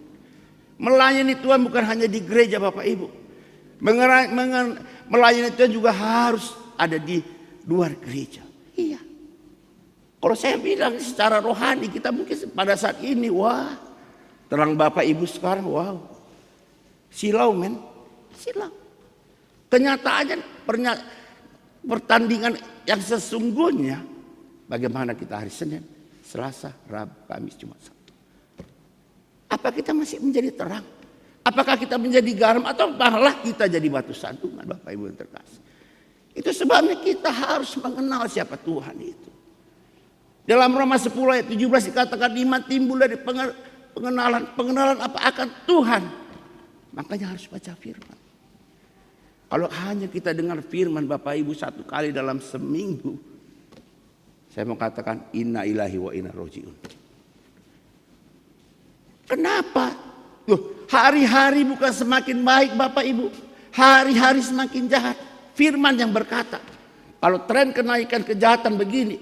Melayani Tuhan bukan hanya di gereja Bapak Ibu. Melayani Tuhan juga harus ada di luar gereja. Iya. Kalau saya bilang secara rohani kita mungkin pada saat ini wah, terang Bapak Ibu sekarang wow. Silau men, silau. Kenyataannya pertandingan yang sesungguhnya bagaimana kita hari Senin, Selasa, Rabu, Kamis, Jumat, Sabtu. Apa kita masih menjadi terang? Apakah kita menjadi garam atau malah kita jadi batu sandungan Bapak Ibu yang terkasih? Itu sebabnya kita harus mengenal siapa Tuhan itu. Dalam Roma 10 ayat 17 dikatakan iman timbul dari pengenalan apa akan Tuhan. Makanya harus baca firman. Kalau hanya kita dengar firman Bapak Ibu satu kali dalam seminggu, saya mau katakan inna ilahi wa inna rojiun. Kenapa? Loh, hari-hari bukan semakin baik Bapak Ibu. Hari-hari semakin jahat. Firman yang berkata, kalau tren kenaikan kejahatan begini,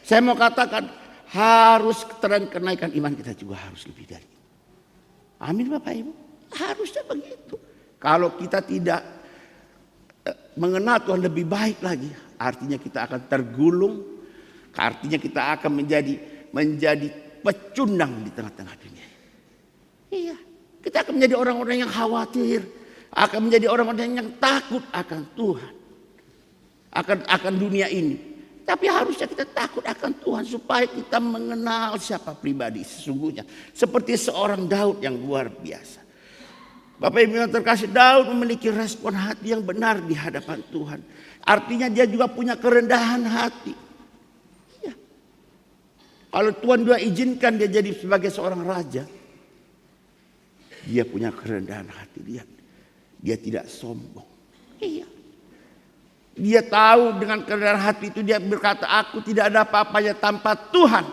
saya mau katakan harus tren kenaikan iman kita juga harus lebih dari itu. Amin Bapak Ibu. Harusnya begitu. Kalau kita tidak mengenal Tuhan lebih baik lagi, artinya kita akan tergulung. Artinya kita akan menjadi pecundang di tengah-tengah dunia. Iya. Kita akan menjadi orang-orang yang khawatir. Akan menjadi orang-orang yang takut akan Tuhan. Akan dunia ini. Tapi harusnya kita takut akan Tuhan supaya kita mengenal siapa pribadi sesungguhnya. Seperti seorang Daud yang luar biasa. Bapak Ibu yang terkasih, Daud memiliki respon hati yang benar di hadapan Tuhan. Artinya dia juga punya kerendahan hati. Ya. Kalau Tuhan juga izinkan dia jadi sebagai seorang raja, dia punya kerendahan hati. Dia tidak sombong. Iya. Dia tahu dengan kerendahan hati itu dia berkata, aku tidak ada apa-apanya tanpa Tuhan.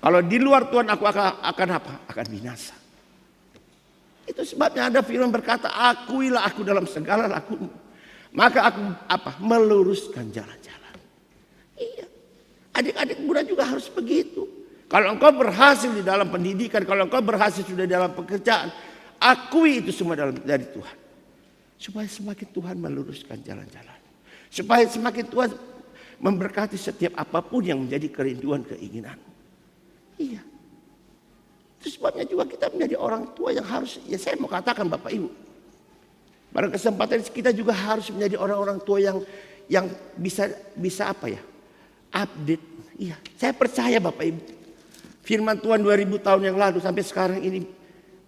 Kalau di luar Tuhan aku akan apa? Akan binasa. Itu sebabnya ada firman berkata, akuilah aku dalam segala lakumu. Maka aku apa? Meluruskan jalan-jalan. Iya. Adik-adik muda juga harus begitu. Kalau engkau berhasil di dalam pendidikan, kalau engkau berhasil sudah dalam pekerjaan, akui itu semua dari Tuhan. Supaya semakin Tuhan meluruskan jalan-jalan. Supaya semakin Tuhan memberkati setiap apapun yang menjadi kerinduan keinginan. Iya. Itu sebabnya juga kita menjadi orang tua yang harus, ya saya mau katakan Bapak Ibu. Pada kesempatan kita juga harus menjadi orang-orang tua yang bisa apa ya? Update. Iya, saya percaya Bapak Ibu. Firman Tuhan 2000 tahun yang lalu sampai sekarang ini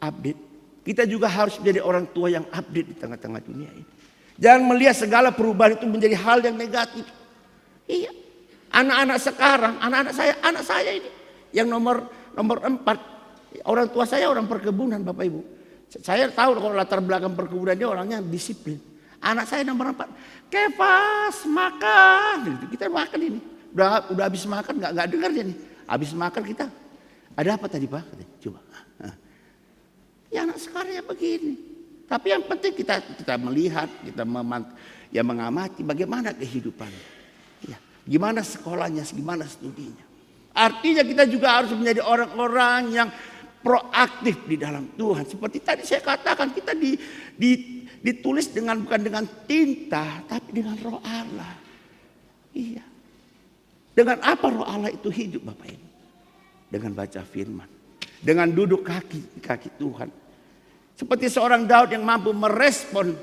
update. Kita juga harus menjadi orang tua yang update di tengah-tengah dunia ini. Jangan melihat segala perubahan itu menjadi hal yang negatif. Iya. Anak-anak sekarang, anak saya ini yang nomor 4. Orang tua saya orang perkebunan Bapak Ibu. Saya tahu kalau latar belakang perkebunan dia orangnya disiplin. Anak saya nomor 4. Kefas makan. Kita makan ini. Udah habis makan enggak dengar dia nih. Habis makan kita. Ada apa tadi Pak? Coba. Ya anak sekarang ya begini. Tapi yang penting kita melihat, kita mengamati bagaimana kehidupannya. Ya, gimana sekolahnya, gimana studinya. Artinya kita juga harus menjadi orang-orang yang proaktif di dalam Tuhan. Seperti tadi saya katakan, kita ditulis bukan dengan tinta, tapi dengan Roh Allah. Iya. Dengan apa Roh Allah itu hidup Bapak Ibu? Dengan baca firman. Dengan duduk kaki Tuhan. Seperti seorang Daud yang mampu merespon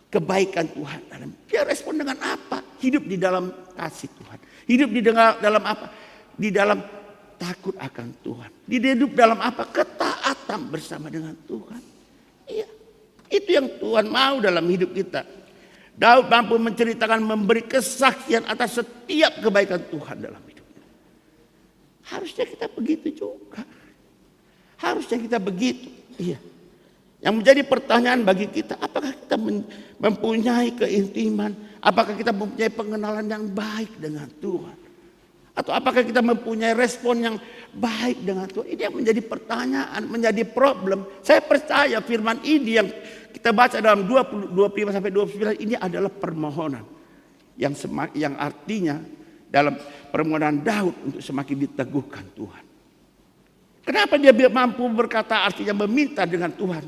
kebaikan Tuhan. Dia respon dengan apa? Hidup di dalam kasih Tuhan. Hidup di dalam apa? Di dalam takut akan Tuhan. Hidup dalam apa? Ketaatan bersama dengan Tuhan. Iya. Itu yang Tuhan mau dalam hidup kita. Daud mampu menceritakan, memberi kesaksian atas setiap kebaikan Tuhan dalam hidupnya. Harusnya kita begitu juga. Harusnya kita begitu. Iya. Yang menjadi pertanyaan bagi kita, apakah kita mempunyai keintiman Apakah kita mempunyai pengenalan yang baik dengan Tuhan? Atau apakah kita mempunyai respon yang baik dengan Tuhan? Ini yang menjadi pertanyaan, menjadi problem. Saya percaya firman ini yang kita baca dalam 25 sampai 29 ini adalah permohonan yang artinya dalam permohonan Daud untuk semakin diteguhkan Tuhan. Kenapa dia mampu berkata artinya meminta dengan Tuhan?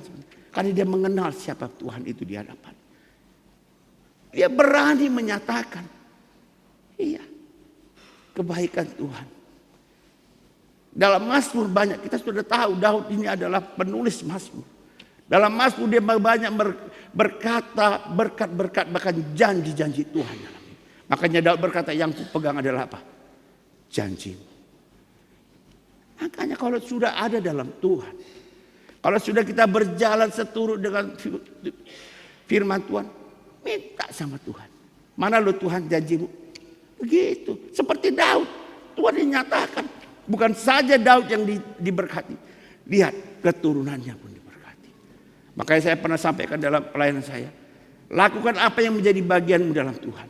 Karena dia mengenal siapa Tuhan itu di hadapan. Dia berani menyatakan, iya, kebaikan Tuhan. Dalam Mazmur banyak, kita sudah tahu Daud ini adalah penulis Mazmur. Dalam Mazmur dia banyak berkata berkat-berkat, bahkan janji-janji Tuhan. Makanya Daud berkata, yang kupegang adalah apa? Janji. Makanya kalau sudah ada dalam Tuhan, kalau sudah kita berjalan seturut dengan firman Tuhan, minta sama Tuhan. Mana lo Tuhan janjimu? Begitu. Seperti Daud. Tuhan dinyatakan. Bukan saja Daud yang diberkati. Lihat keturunannya pun diberkati. Makanya saya pernah sampaikan dalam pelayanan saya. Lakukan apa yang menjadi bagianmu dalam Tuhan.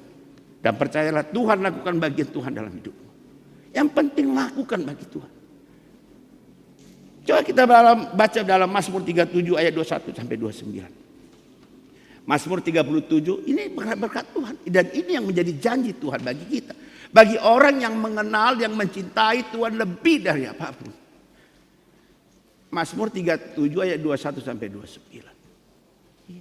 Dan percayalah Tuhan lakukan bagian Tuhan dalam hidupmu. Yang penting lakukan bagi Tuhan. Coba kita baca dalam Mazmur 37 ayat 21 sampai 29. Mazmur 37 ini berkat Tuhan. Dan ini yang menjadi janji Tuhan bagi kita. Bagi orang yang mengenal, yang mencintai Tuhan lebih dari apapun. Mazmur 37 ayat 21 sampai 29.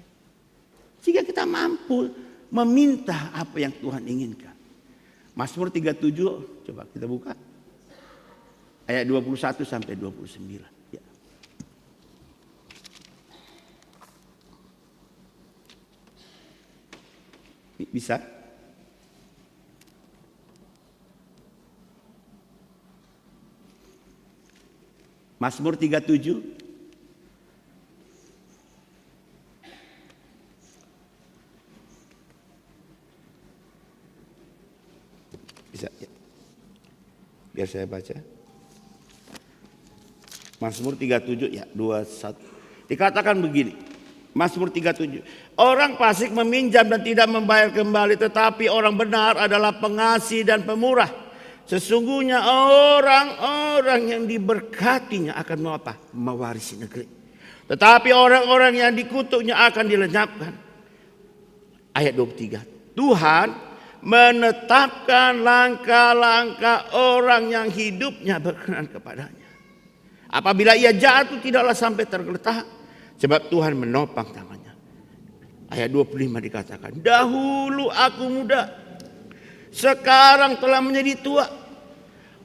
Sehingga kita mampu meminta apa yang Tuhan inginkan. Mazmur 37, coba kita buka. Ayat 21 sampai 29. Ya. Bisa? Mazmur 37. Bisa ya. Biar saya baca. Mazmur 37 ya 21. Dikatakan begini. Mazmur 37. Orang fasik meminjam dan tidak membayar kembali, tetapi orang benar adalah pengasih dan pemurah. Sesungguhnya orang-orang yang diberkatinya akan mewarisi negeri. Tetapi orang-orang yang dikutuknya akan dilenyapkan. Ayat 23. Tuhan menetapkan langkah-langkah orang yang hidupnya berkenan kepadanya. Apabila ia jatuh tidaklah sampai tergeletak, sebab Tuhan menopang tangannya. Ayat 25 dikatakan, dahulu aku muda, sekarang telah menjadi tua,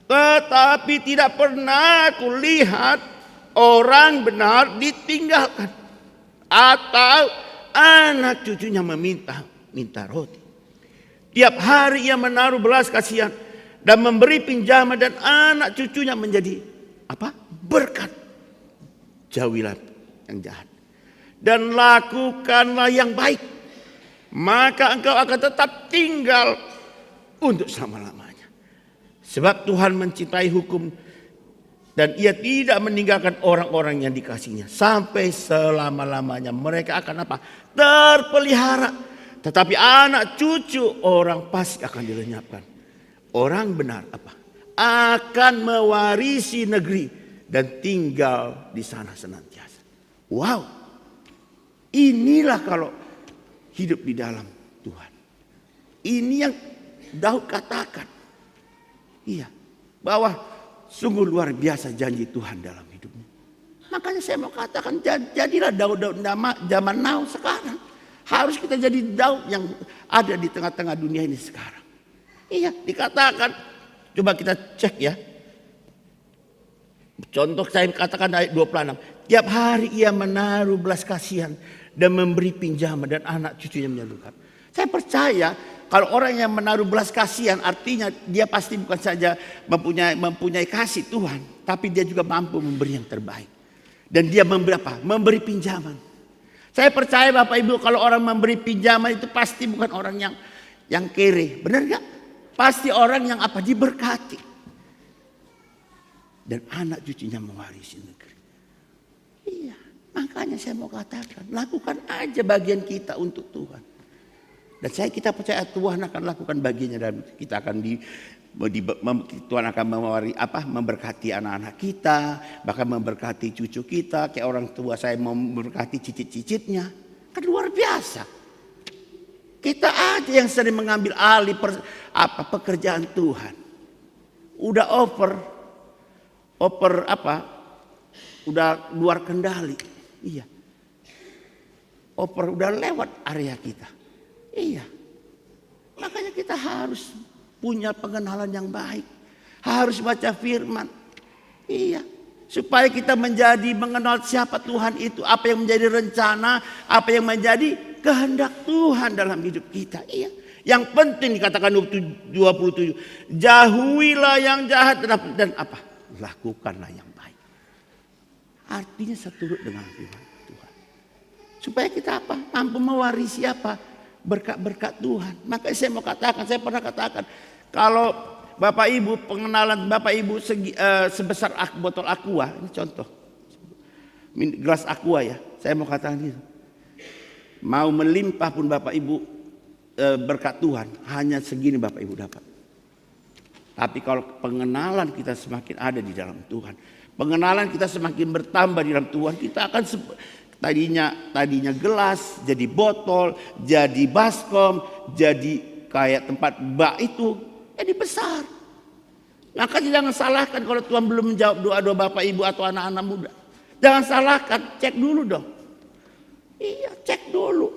tetapi tidak pernah aku lihat orang benar ditinggalkan, atau anak cucunya minta roti. Tiap hari ia menaruh belas kasihan dan memberi pinjaman, dan anak cucunya menjadi berkat. Jauhilah yang jahat dan lakukanlah yang baik, maka engkau akan tetap tinggal untuk selama-lamanya. Sebab Tuhan mencintai hukum, dan ia tidak meninggalkan orang-orang yang dikasihinya sampai selama-lamanya. Mereka akan terpelihara. Tetapi anak cucu orang fasik akan dilenyapkan. Orang benar akan mewarisi negeri dan tinggal di sana senantiasa. Wow. Inilah kalau hidup di dalam Tuhan. Ini yang Daud katakan. Iya, bahwa sungguh luar biasa janji Tuhan dalam hidupmu. Makanya saya mau katakan, jadilah Daud zaman now sekarang. Harus kita jadi Daud yang ada di tengah-tengah dunia ini sekarang. Iya, dikatakan. Coba kita cek ya. Contoh saya katakan ayat 26. Tiap hari ia menaruh belas kasihan dan memberi pinjaman, dan anak cucunya menyalurkan. Saya percaya kalau orang yang menaruh belas kasihan artinya dia pasti bukan saja mempunyai kasih Tuhan, tapi dia juga mampu memberi yang terbaik. Dan dia memberi memberi pinjaman. Saya percaya Bapak Ibu, kalau orang memberi pinjaman itu pasti bukan orang yang kere. Benar gak? Pasti orang yang diberkati. Dan anak cucunya mewarisi negeri. Iya, makanya saya mau katakan, lakukan aja bagian kita untuk Tuhan. Dan kita percaya Tuhan akan lakukan bagiannya dan kita akan Tuhan akan memberkati anak-anak kita, bahkan memberkati cucu kita, kayak orang tua saya mau memberkati cicit-cicitnya. Kan luar biasa. Kita aja yang sering mengambil alih pekerjaan Tuhan. Udah udah luar kendali. Iya. Udah lewat area kita. Iya. Makanya kita harus punya pengenalan yang baik. Harus baca firman. Iya. Supaya kita mengenal siapa Tuhan itu. Apa yang menjadi rencana. Apa yang menjadi kehendak Tuhan dalam hidup kita. Iya. Yang penting dikatakan 27. Jauhilah yang jahat dan apa? Lakukanlah yang baik. Artinya seturut dengan firman Tuhan. Supaya kita apa? Mampu mewarisi apa? Berkat-berkat Tuhan. Maka saya pernah katakan, kalau Bapak Ibu pengenalan Bapak Ibu sebesar botol aqua, ini contoh, gelas aqua ya, saya mau katakan gitu. Mau melimpah pun Bapak Ibu berkat Tuhan, hanya segini Bapak Ibu dapat. Tapi kalau pengenalan kita semakin ada di dalam Tuhan, pengenalan kita semakin bertambah di dalam Tuhan, kita akan tadinya gelas, jadi botol, jadi baskom, jadi kayak tempat bak itu, jadi besar. Maka jangan salahkan kalau Tuhan belum menjawab doa-doa Bapak Ibu atau anak-anak muda. Jangan salahkan, cek dulu dong. Iya, cek dulu.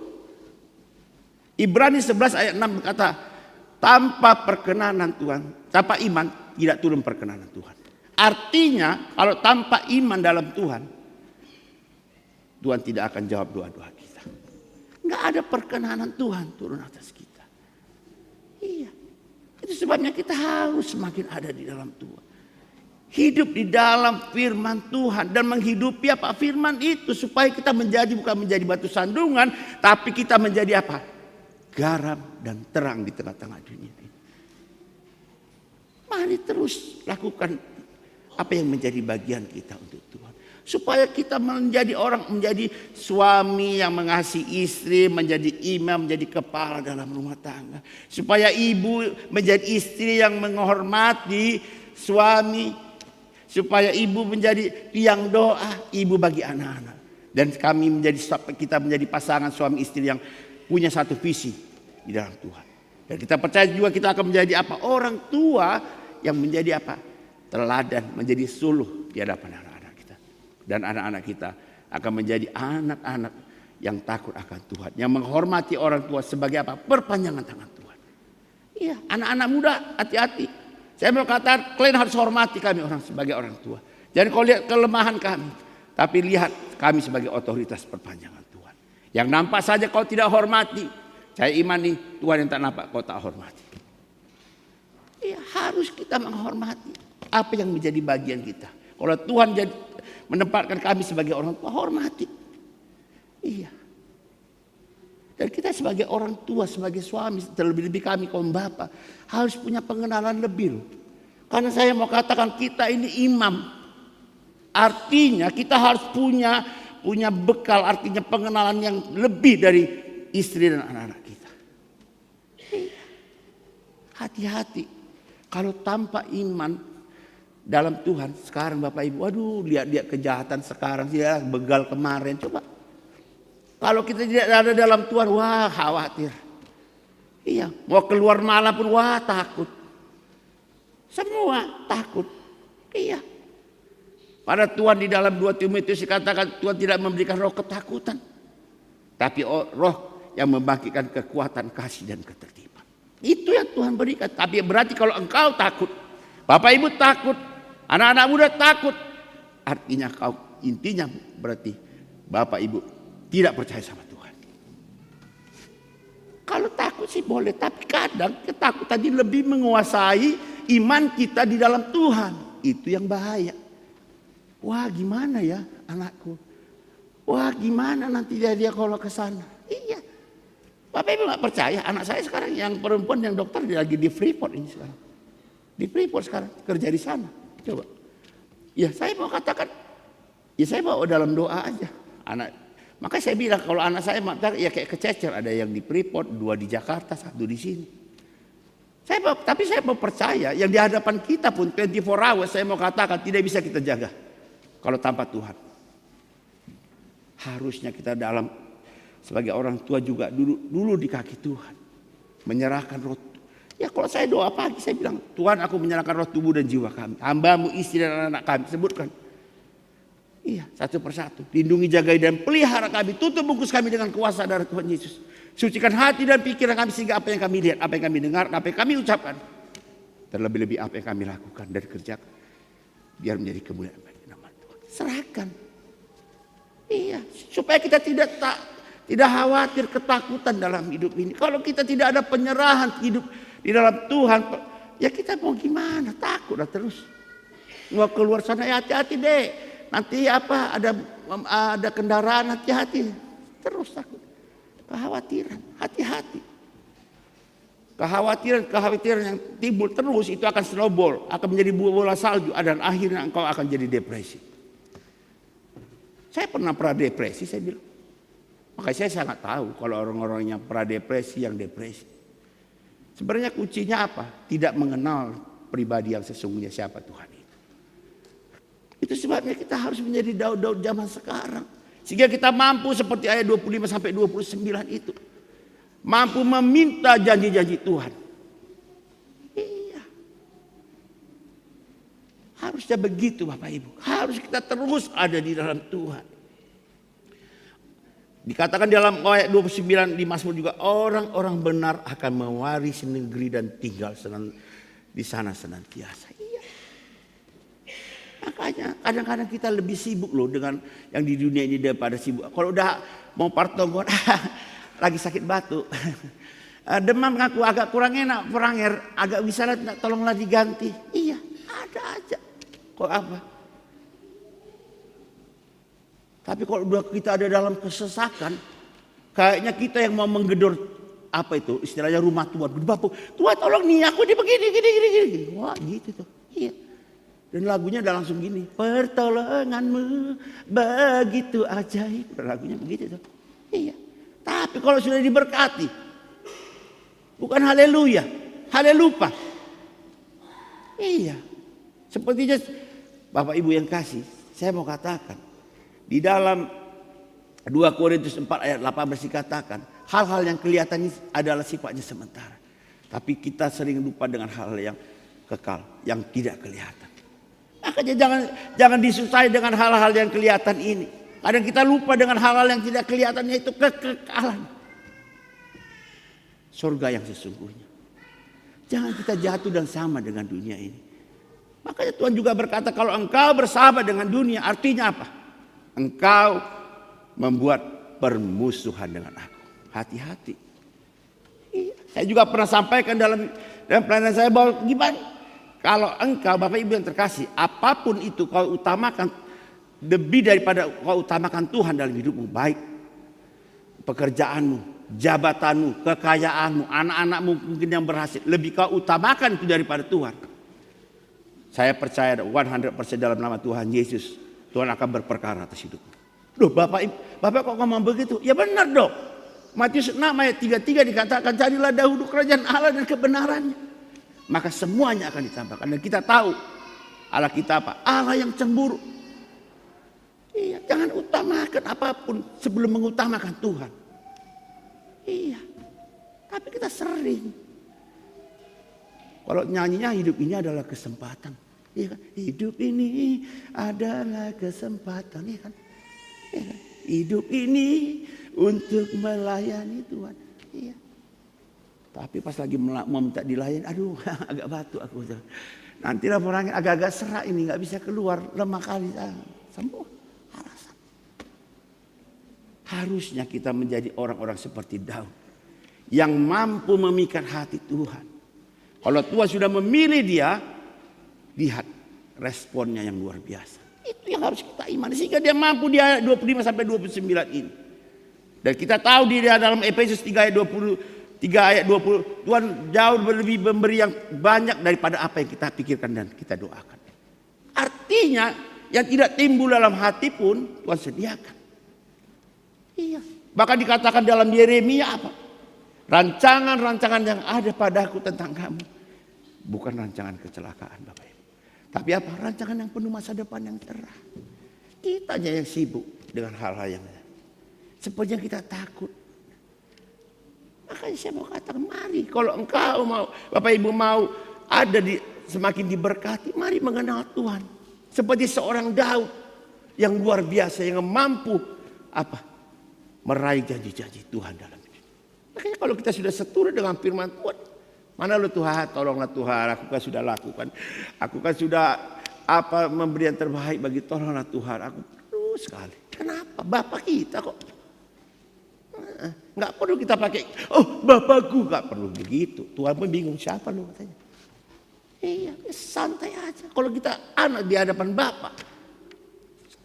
Ibrani 11 ayat 6 berkata, tanpa perkenanan Tuhan, tanpa iman tidak turun perkenanan Tuhan. Artinya kalau tanpa iman dalam Tuhan, Tuhan tidak akan jawab doa-doa kita. Enggak ada perkenanan Tuhan turun atas kita. Iya. Itu sebabnya kita harus semakin ada di dalam Tuhan. Hidup di dalam firman Tuhan dan menghidupi apa? Firman itu supaya kita bukan menjadi batu sandungan, tapi kita menjadi apa? Garam dan terang di tengah-tengah dunia ini. Mari terus lakukan apa yang menjadi bagian kita untuk Tuhan. Supaya kita menjadi suami yang mengasihi istri, menjadi imam, menjadi kepala dalam rumah tangga. Supaya ibu menjadi istri yang menghormati suami. Supaya ibu menjadi tiang doa, ibu bagi anak-anak. Dan kita menjadi pasangan suami istri yang punya satu visi di dalam Tuhan. Dan kita percaya juga kita akan menjadi apa? Orang tua yang menjadi apa? Teladan, menjadi suluh di hadapan anak. Dan anak-anak kita akan menjadi anak-anak yang takut akan Tuhan. Yang menghormati orang tua sebagai apa? Perpanjangan tangan Tuhan. Iya, anak-anak muda hati-hati. Saya mau katakan kalian harus hormati kami sebagai orang tua. Jangan kau lihat kelemahan kami. Tapi lihat kami sebagai otoritas perpanjangan Tuhan. Yang nampak saja kau tidak hormati. Saya imani Tuhan yang tak nampak kau tak hormati. Iya, harus kita menghormati apa yang menjadi bagian kita. Kalau Tuhan menempatkan kami sebagai orang tua, hormati. Iya. Dan kita sebagai orang tua, sebagai suami, terlebih-lebih kami kaum bapak, harus punya pengenalan lebih loh. Karena saya mau katakan kita ini imam. Artinya kita harus punya bekal, artinya pengenalan yang lebih dari istri dan anak-anak kita. Iya. Hati-hati. Kalau tanpa iman dalam Tuhan, sekarang Bapak Ibu, waduh, lihat kejahatan sekarang, ya begal kemarin, coba. Kalau kita tidak ada dalam Tuhan, wah khawatir. Iya, mau keluar malam pun, wah takut. Semua takut. Iya. Pada Tuhan di dalam 2 Timotius dikatakan Tuhan tidak memberikan roh ketakutan, tapi roh yang membangkitkan kekuatan, kasih dan ketertiban. Itu yang Tuhan berikan. Tapi berarti kalau engkau takut, Bapak Ibu takut, anak-anak muda takut, artinya intinya berarti Bapak Ibu tidak percaya sama Tuhan. Kalau takut sih boleh, tapi kadang ketakutan ini lebih menguasai iman kita di dalam Tuhan. Itu yang bahaya. Wah gimana ya anakku? Wah gimana nanti dia kalau ke sana? Iya. Bapak Ibu gak percaya, anak saya sekarang yang perempuan yang dokter lagi di Freeport ini sekarang. Di Freeport sekarang, kerja di sana. Coba. Ya saya mau katakan, ya saya bawa dalam doa aja. Anak Makanya saya bilang kalau anak saya ya kayak kececer, ada yang di Freeport, 2 di Jakarta, 1 di sini. Tapi saya mau percaya yang di hadapan kita pun 24 hours, saya mau katakan tidak bisa kita jaga kalau tanpa Tuhan. Harusnya kita dalam sebagai orang tua juga dulu di kaki Tuhan, menyerahkan roh. Ya kalau saya doa pagi saya bilang, Tuhan aku menyerahkan roh tubuh dan jiwa kami, hambamu, istri dan anak kami, sebutkan. Iya, satu persatu. Lindungi, jagai dan pelihara kami. Tutup bungkus kami dengan kuasa darah Tuhan Yesus. Sucikan hati dan pikiran kami sehingga apa yang kami lihat, apa yang kami dengar, apa yang kami ucapkan, terlebih-lebih apa yang kami lakukan dan kerjakan, biar menjadi kemuliaan bagi nama Tuhan. Serahkan. Iya, supaya kita tidak khawatir, ketakutan dalam hidup ini. Kalau kita tidak ada penyerahan hidup di dalam Tuhan, ya kita mau gimana? Takutlah terus. Mau keluar sana ya hati-hati deh. Nanti ada kendaraan, hati-hati. Terus takut. Kekhawatiran, hati-hati. Kekhawatiran yang timbul terus itu akan snowball, akan menjadi bola salju dan akhirnya engkau akan jadi depresi. Saya pernah depresi, saya bilang. Makanya saya sangat tahu kalau orang-orang yang depresi, yang depresi. Sebenarnya kuncinya apa? Tidak mengenal pribadi yang sesungguhnya siapa Tuhan itu. Itu sebabnya kita harus menjadi Daud-Daud zaman sekarang. Sehingga kita mampu seperti ayat 25 sampai 29 itu. Mampu meminta janji-janji Tuhan. Iya. Harusnya begitu Bapak Ibu. Harus kita terus ada di dalam Tuhan. Dikatakan dalam ayat 29 di Mazmur juga, orang-orang benar akan mewarisi negeri dan tinggal di sana senantiasa. Iya. Makanya kadang-kadang kita lebih sibuk loh dengan yang di dunia ini daripada sibuk. Kalau udah mau partonggon, lagi sakit batuk, demam ngaku agak kurang enak, peranger, agak bisa tolonglah diganti. Iya, ada aja. Kok apa? Tapi kalau udah kita ada dalam kesesakan, kayaknya kita yang mau menggedor apa itu istilahnya rumah Tuhan. Tuhan tolong nih aku ini begini, gini. Wah gitu tuh. Iya. Dan lagunya udah langsung gini. Pertolonganmu begitu ajaib. Lagunya begitu tuh. Iya. Tapi kalau sudah diberkati, bukan haleluya, halelupa. Iya. Sepertinya Bapak Ibu yang kasih, saya mau katakan. Di dalam 2 Korintus 4 ayat 18 dikatakan, hal-hal yang kelihatan ini adalah sifatnya sementara. Tapi kita sering lupa dengan hal yang kekal, yang tidak kelihatan. Makanya jangan disusahi dengan hal-hal yang kelihatan ini. Kadang kita lupa dengan hal-hal yang tidak kelihatan, yaitu kekekalan. Surga yang sesungguhnya. Jangan kita jatuh dan sama dengan dunia ini. Makanya Tuhan juga berkata, kalau engkau bersahabat dengan dunia, artinya apa? Engkau membuat permusuhan dengan aku. Hati-hati. Saya juga pernah sampaikan dalam pelayanan saya bahwa gimana? Kalau engkau Bapak Ibu yang terkasih, apapun itu kau utamakan lebih daripada kau utamakan Tuhan dalam hidupmu, baik pekerjaanmu, jabatanmu, kekayaanmu, anak-anakmu mungkin yang berhasil, lebih kau utamakan itu daripada Tuhan. Saya percaya 100% dalam nama Tuhan Yesus, Tuhan akan berperkara atas hidupmu. Loh Bapak kok ngomong begitu? Ya benar dong. Matius 6 ayat 33 dikatakan, carilah dahulu kerajaan Allah dan kebenarannya, maka semuanya akan ditambahkan. Dan kita tahu Allah kita apa? Allah yang cemburu. Iya, jangan utamakan apapun sebelum mengutamakan Tuhan. Iya. Tapi kita sering. Kalau nyanyinya hidup ini adalah kesempatan. Iya kan? Hidup ini adalah kesempatan, iya kan? Iya kan? Hidup ini untuk melayani Tuhan. Iya. Tapi pas lagi mau minta dilayani, aduh agak batuk aku. Nantilah orangnya agak-agak serak ini, nggak bisa keluar, lemah kali. Semua alasan. Harusnya kita menjadi orang-orang seperti Daud yang mampu memikat hati Tuhan. Kalau Tuhan sudah memilih dia, lihat responnya yang luar biasa. Itu yang harus kita imani sehingga dia mampu di ayat 25 sampai 29 ini. Dan kita tahu di dalam Efesus 3 ayat 20, Tuhan jauh lebih memberi yang banyak daripada apa yang kita pikirkan dan kita doakan. Artinya yang tidak timbul dalam hati pun Tuhan sediakan. Iya. Bahkan dikatakan dalam Yeremia apa? Rancangan-rancangan yang ada padaku tentang kamu bukan rancangan kecelakaan, Bapak Ibu. Tapi apa? Rancangan yang penuh masa depan yang cerah. Kita aja yang sibuk dengan hal-hal yang sepertinya kita takut. Makanya saya mau katakan, mari kalau engkau mau, Bapak Ibu mau ada semakin diberkati, mari mengenal Tuhan. Seperti seorang Daud yang luar biasa, yang mampu meraih janji-janji Tuhan dalam hidup. Makanya kalau kita sudah seturut dengan firman Tuhan, mana lu Tuhan, tolonglah Tuhan, aku kan sudah lakukan, aku kan sudah memberi yang terbaik bagi, tolonglah Tuhan, aku perlu sekali. Kenapa? Bapak kita kok. Nggak perlu kita pakai, oh Bapakku, nggak perlu begitu. Tuhan pun bingung siapa lu katanya. Iya, santai aja. Kalau kita anak di hadapan Bapak,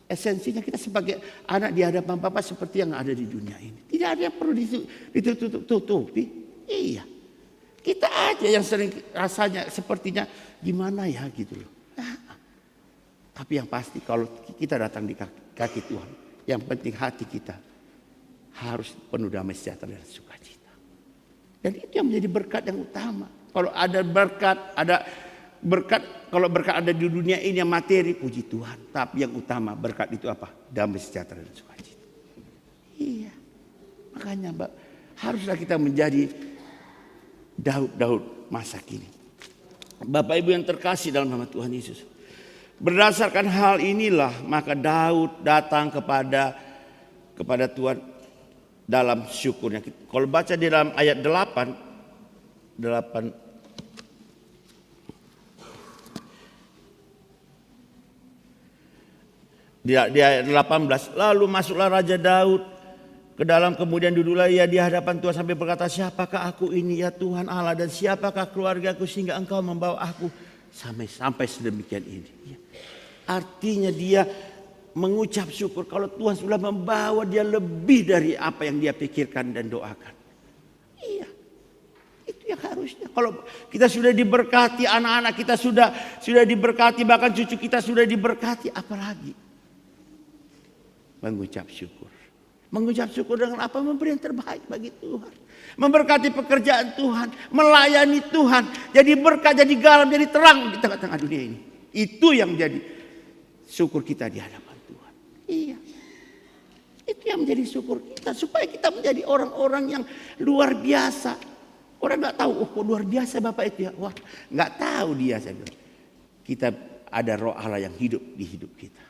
esensinya kita sebagai anak di hadapan Bapak seperti yang ada di dunia ini. Tidak ada yang perlu ditutupi. Iya. Kita aja yang sering rasanya sepertinya gimana ya gitu loh. Tapi yang pasti kalau kita datang di kaki Tuhan, yang penting hati kita harus penuh damai sejahtera dan sukacita. Dan itu yang menjadi berkat yang utama. Kalau ada berkat, kalau berkat ada di dunia ini yang materi, puji Tuhan. Tapi yang utama berkat itu apa? Damai sejahtera dan sukacita. Iya. Makanya haruslah kita menjadi Daud masa kini. Bapak Ibu yang terkasih dalam nama Tuhan Yesus. Berdasarkan hal inilah maka Daud datang kepada Tuhan dalam syukurnya. Kalau baca di dalam ayat 8 di ayat 18, lalu masuklah Raja Daud ke dalam, kemudian duduklah ia di hadapan Tuhan sambil berkata, siapakah aku ini ya Tuhan Allah, dan siapakah keluargaku sehingga Engkau membawa aku sampai sedemikian ini. Artinya dia mengucap syukur kalau Tuhan sudah membawa dia lebih dari apa yang dia pikirkan dan doakan. Iya, itu yang harusnya. Kalau kita sudah diberkati, anak-anak kita sudah diberkati, bahkan cucu kita sudah diberkati, apalagi mengucap syukur. Mengucap syukur dengan apa? Memberi yang terbaik bagi Tuhan. Memberkati pekerjaan Tuhan, melayani Tuhan, jadi berkat, jadi garam, jadi terang di tengah-tengah dunia ini. Itu yang menjadi syukur kita di hadapan Tuhan. Iya. Itu yang menjadi syukur kita, supaya kita menjadi orang-orang yang luar biasa. Orang nggak tahu, oh kok luar biasa Bapak itu ya. Wah, nggak tahu dia, saya bilang. Kita ada Roh Allah yang hidup di hidup kita.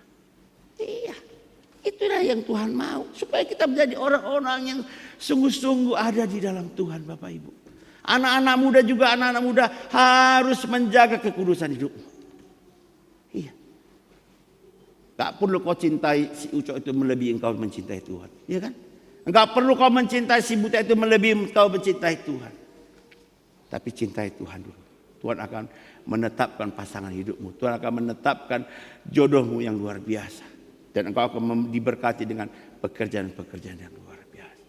Iya. Itulah yang Tuhan mau, supaya kita menjadi orang-orang yang sungguh-sungguh ada di dalam Tuhan, Bapak Ibu. Anak-anak muda juga, anak-anak muda harus menjaga kekudusan hidupmu. Iya. Gak perlu kau cintai si Ucok itu melebihi engkau mencintai Tuhan. Iya kan? Gak perlu kau mencintai si Buta itu melebihi engkau mencintai Tuhan. Tapi cintai Tuhan dulu. Tuhan akan menetapkan pasangan hidupmu. Tuhan akan menetapkan jodohmu yang luar biasa. Dan engkau akan diberkati dengan pekerjaan-pekerjaan yang luar biasa.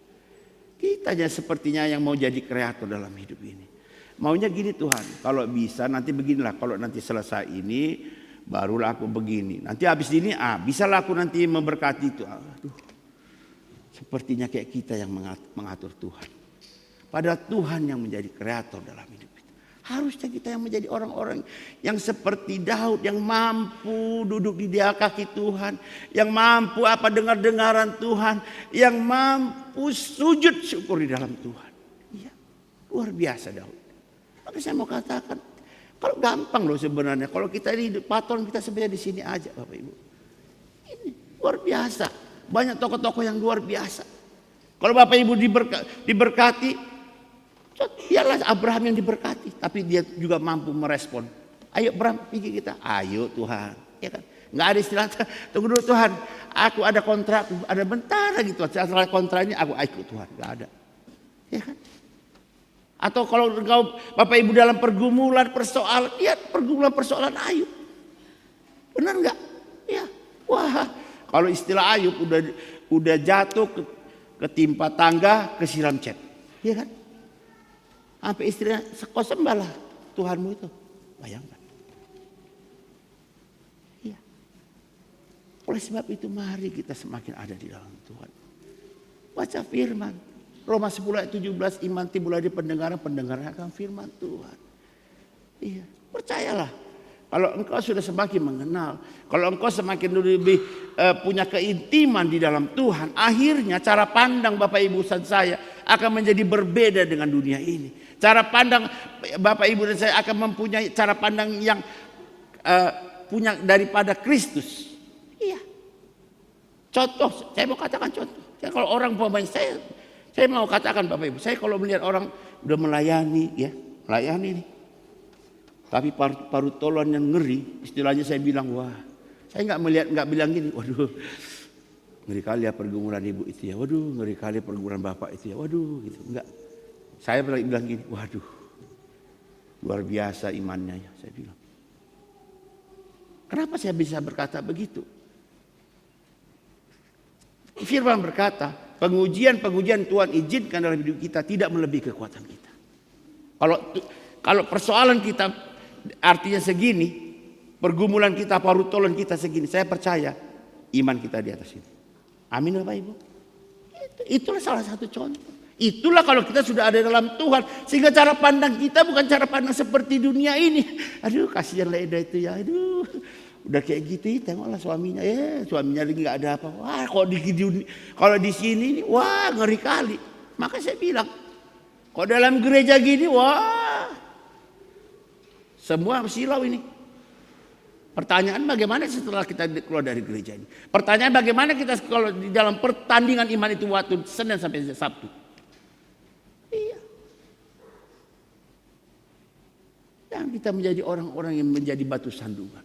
Kita aja sepertinya yang mau jadi kreator dalam hidup ini. Maunya gini Tuhan, kalau bisa nanti beginilah. Kalau nanti selesai ini barulah aku begini. Nanti habis ini bisalah aku nanti memberkati itu. Aduh, sepertinya kayak kita yang mengatur Tuhan. Padahal Tuhan yang menjadi kreator dalam hidup. Harusnya kita yang menjadi orang-orang yang seperti Daud, yang mampu duduk di kaki Tuhan, yang mampu dengar-dengaran Tuhan, yang mampu sujud syukur di dalam Tuhan. Iya, luar biasa Daud. Maka saya mau katakan, kalau gampang loh sebenarnya, kalau kita ini patron kita sebenarnya di sini aja Bapak Ibu. Ini luar biasa, banyak tokoh-tokoh yang luar biasa. Kalau Bapak Ibu diberkati, biarlah Abraham yang diberkati, tapi dia juga mampu merespon. Ayo Abraham, pikir kita, ayo Tuhan, ya kan? Nggak ada istilah, tunggu dulu Tuhan, aku ada kontrak, ada bentar gitu. Setelah kontraknya aku ikut Tuhan, nggak ada, ya kan? Atau kalau engkau Bapak Ibu dalam pergumulan persoalan, lihat pergumulan persoalan Ayub, benar nggak? Ya, wah, kalau istilah Ayub udah jatuh ketimpa tangga, kesiram cat, ya kan? Sampai istrinya, kau sembahlah Tuhanmu itu. Bayangkan. Iya. Oleh sebab itu mari kita semakin ada di dalam Tuhan. Baca firman. Roma 10 ayat 17, iman timbul dari pendengaran akan firman Tuhan. Iya, percayalah. Kalau engkau sudah semakin mengenal, kalau engkau semakin lebih punya keintiman di dalam Tuhan, akhirnya cara pandang Bapak Ibu dan saya akan menjadi berbeda dengan dunia ini. Cara pandang Bapak Ibu dan saya akan mempunyai cara pandang yang punya daripada Kristus. Iya. Contoh, saya mau katakan contoh. Kalau orang pemain saya mau katakan Bapak Ibu, saya kalau melihat orang udah melayani nih. Tapi paru tolon yang ngeri, istilahnya saya bilang, wah, saya nggak bilang gini, waduh, ngeri kali ya pergumulan ibu itu ya, waduh, ngeri kali pergumulan bapak itu ya, waduh, gitu, enggak. Saya bilang gini, waduh, luar biasa imannya ya, saya bilang. Kenapa saya bisa berkata begitu? Firman berkata, pengujian Tuhan izinkan dalam hidup kita tidak melebihi kekuatan kita. Kalau persoalan kita artinya segini, pergumulan kita, parutolon kita segini, saya percaya iman kita di atas ini. Amin Bapak Ibu. Itulah salah satu contoh. Itulah kalau kita sudah ada dalam Tuhan, sehingga cara pandang kita bukan cara pandang seperti dunia ini. Aduh, kasihan Leda itu ya. Aduh, udah kayak gitu, tengoklah suaminya. Suaminya lagi nggak ada apa. Wah, kalau di sini, wah ngeri kali. Maka saya bilang, kalau dalam gereja gini, wah, semua silau ini. Pertanyaan bagaimana setelah kita keluar dari gereja ini? Pertanyaan bagaimana kita kalau di dalam pertandingan iman itu waktu Senin sampai Sabtu? Iya. Dan kita menjadi orang-orang yang menjadi batu sandungan.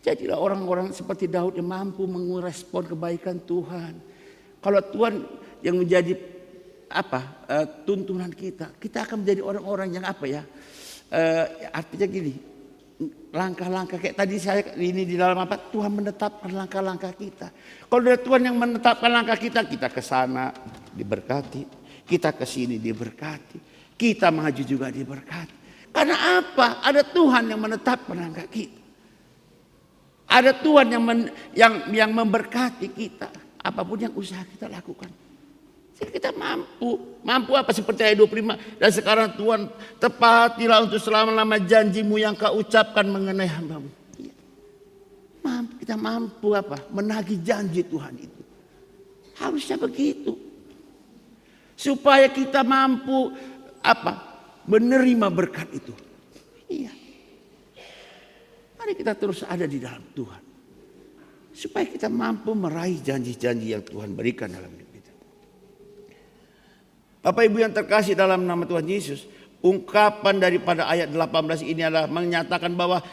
Jadilah orang-orang seperti Daud yang mampu merespon kebaikan Tuhan. Kalau Tuhan yang menjadi tuntunan kita akan menjadi orang-orang yang artinya gini, langkah-langkah kayak tadi saya ini di dalam Tuhan menetapkan langkah-langkah kita. Kalau ada Tuhan yang menetapkan langkah kita ke sana diberkati, kita ke sini diberkati, kita maju juga diberkati. Karena apa? Ada Tuhan yang menetapkan langkah kita. Ada Tuhan yang memberkati kita, apapun yang usaha kita lakukan. Kita mampu apa seperti ayat 25. Dan sekarang Tuhan, tepatilah untuk selama-lama janjimu yang kau ucapkan mengenai hambamu. Ya. Kita mampu menagih janji Tuhan itu. Harusnya begitu. Supaya kita mampu menerima berkat itu. Iya. Mari kita terus ada di dalam Tuhan. Supaya kita mampu meraih janji-janji yang Tuhan berikan dalam hidup kita. Bapak Ibu yang terkasih dalam nama Tuhan Yesus, ungkapan daripada ayat 18 ini adalah menyatakan bahwa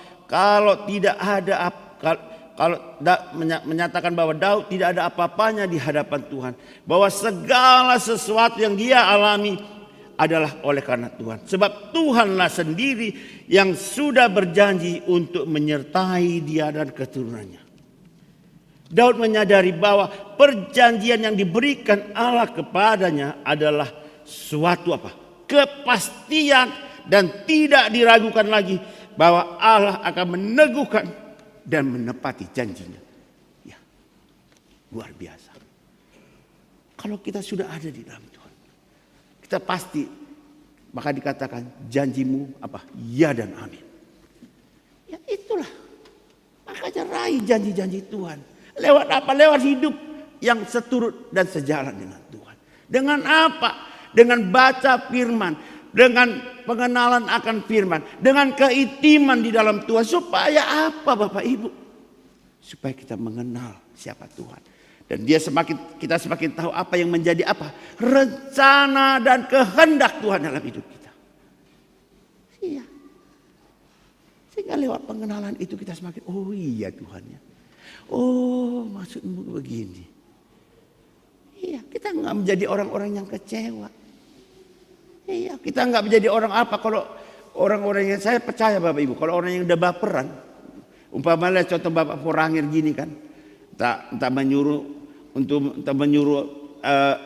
menyatakan bahwa Daud tidak ada apa-apanya di hadapan Tuhan, bahwa segala sesuatu yang dia alami adalah oleh karena Tuhan. Sebab Tuhanlah sendiri yang sudah berjanji untuk menyertai dia dan keturunannya. Daud menyadari bahwa perjanjian yang diberikan Allah kepadanya adalah suatu kepastian dan tidak diragukan lagi bahwa Allah akan meneguhkan dan menepati janjinya. Ya, luar biasa. Kalau kita sudah ada di dalam Tuhan, kita pasti maka dikatakan janjimu ya dan amin. Ya itulah. Makanya raih janji-janji Tuhan. Lewat Lewat hidup yang seturut dan sejalan dengan Tuhan. Dengan apa? Dengan baca firman, dengan pengenalan akan firman, dengan keintiman di dalam Tuhan. Supaya apa Bapak Ibu? Supaya kita mengenal siapa Tuhan. Dan kita semakin tahu apa yang menjadi rencana dan kehendak Tuhan dalam hidup kita. Iya. Sehingga lewat pengenalan itu kita semakin, oh iya Tuhan ya. Oh maksudmu begini. Iya, kita nggak menjadi orang-orang yang kecewa. Iya, kita nggak menjadi orang kalau orang-orang yang saya percaya Bapak Ibu, kalau orang yang udah baperan, umpamanya contoh Bapak Forangir gini kan, entah menyuruh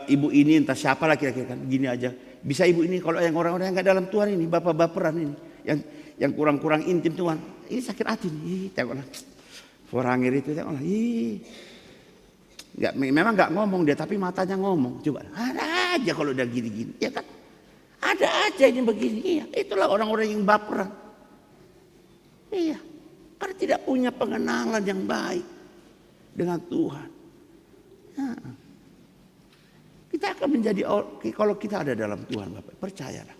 ibu ini entah siapa lah kira-kira kan, gini aja. Bisa ibu ini kalau yang orang-orang yang nggak dalam Tuhan ini, Bapak baperan ini, yang kurang-kurang intim Tuhan, ini sakit hati nih, tengoklah. Forangir itu tengoklah, Memang nggak ngomong dia, tapi matanya ngomong. Coba, ada aja kalau udah gini-gini, ya kan? Ada aja ini begini. Iya, itulah orang-orang yang baperan. Iya, karena tidak punya pengenalan yang baik dengan Tuhan. Nah, kita akan menjadi, kalau kita ada dalam Tuhan, Bapak, percayalah.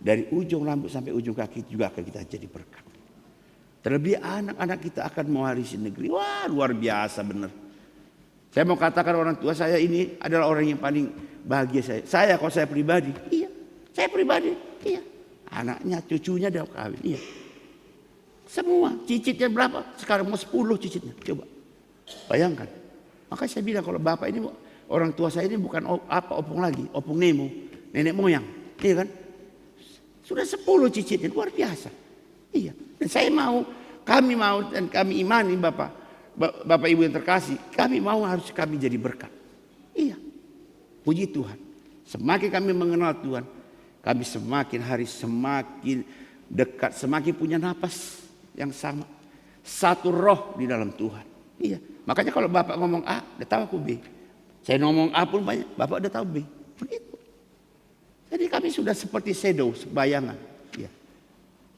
Dari ujung rambut sampai ujung kaki juga akan kita jadi berkat. Terlebih anak-anak kita akan mewarisi negeri. Wah, luar biasa benar. Saya mau katakan orang tua saya ini adalah orang yang paling bahagia saya. Kalau saya pribadi, iya. Saya pribadi, iya. Anaknya, cucunya udah kawin, iya. Semua, cicitnya berapa? Sekarang mau 10 cicitnya, coba. Bayangkan. Maka saya bilang kalau bapak ini, orang tua saya ini bukan opung lagi, opung Nemo, nenek moyang, iya kan? Sudah 10 cicitnya, luar biasa. Iya, dan saya mau, kami mau dan kami imani Bapak Ibu yang terkasih, kami mau harus kami jadi berkat. Iya, puji Tuhan. Semakin kami mengenal Tuhan, kami semakin hari semakin dekat, semakin punya napas yang sama. Satu roh di dalam Tuhan. Iya, makanya kalau Bapak ngomong A, udah tahu aku B. Saya ngomong A pun banyak, Bapak udah tahu B. Begitu. Jadi kami sudah seperti shadow, bayangan. Iya.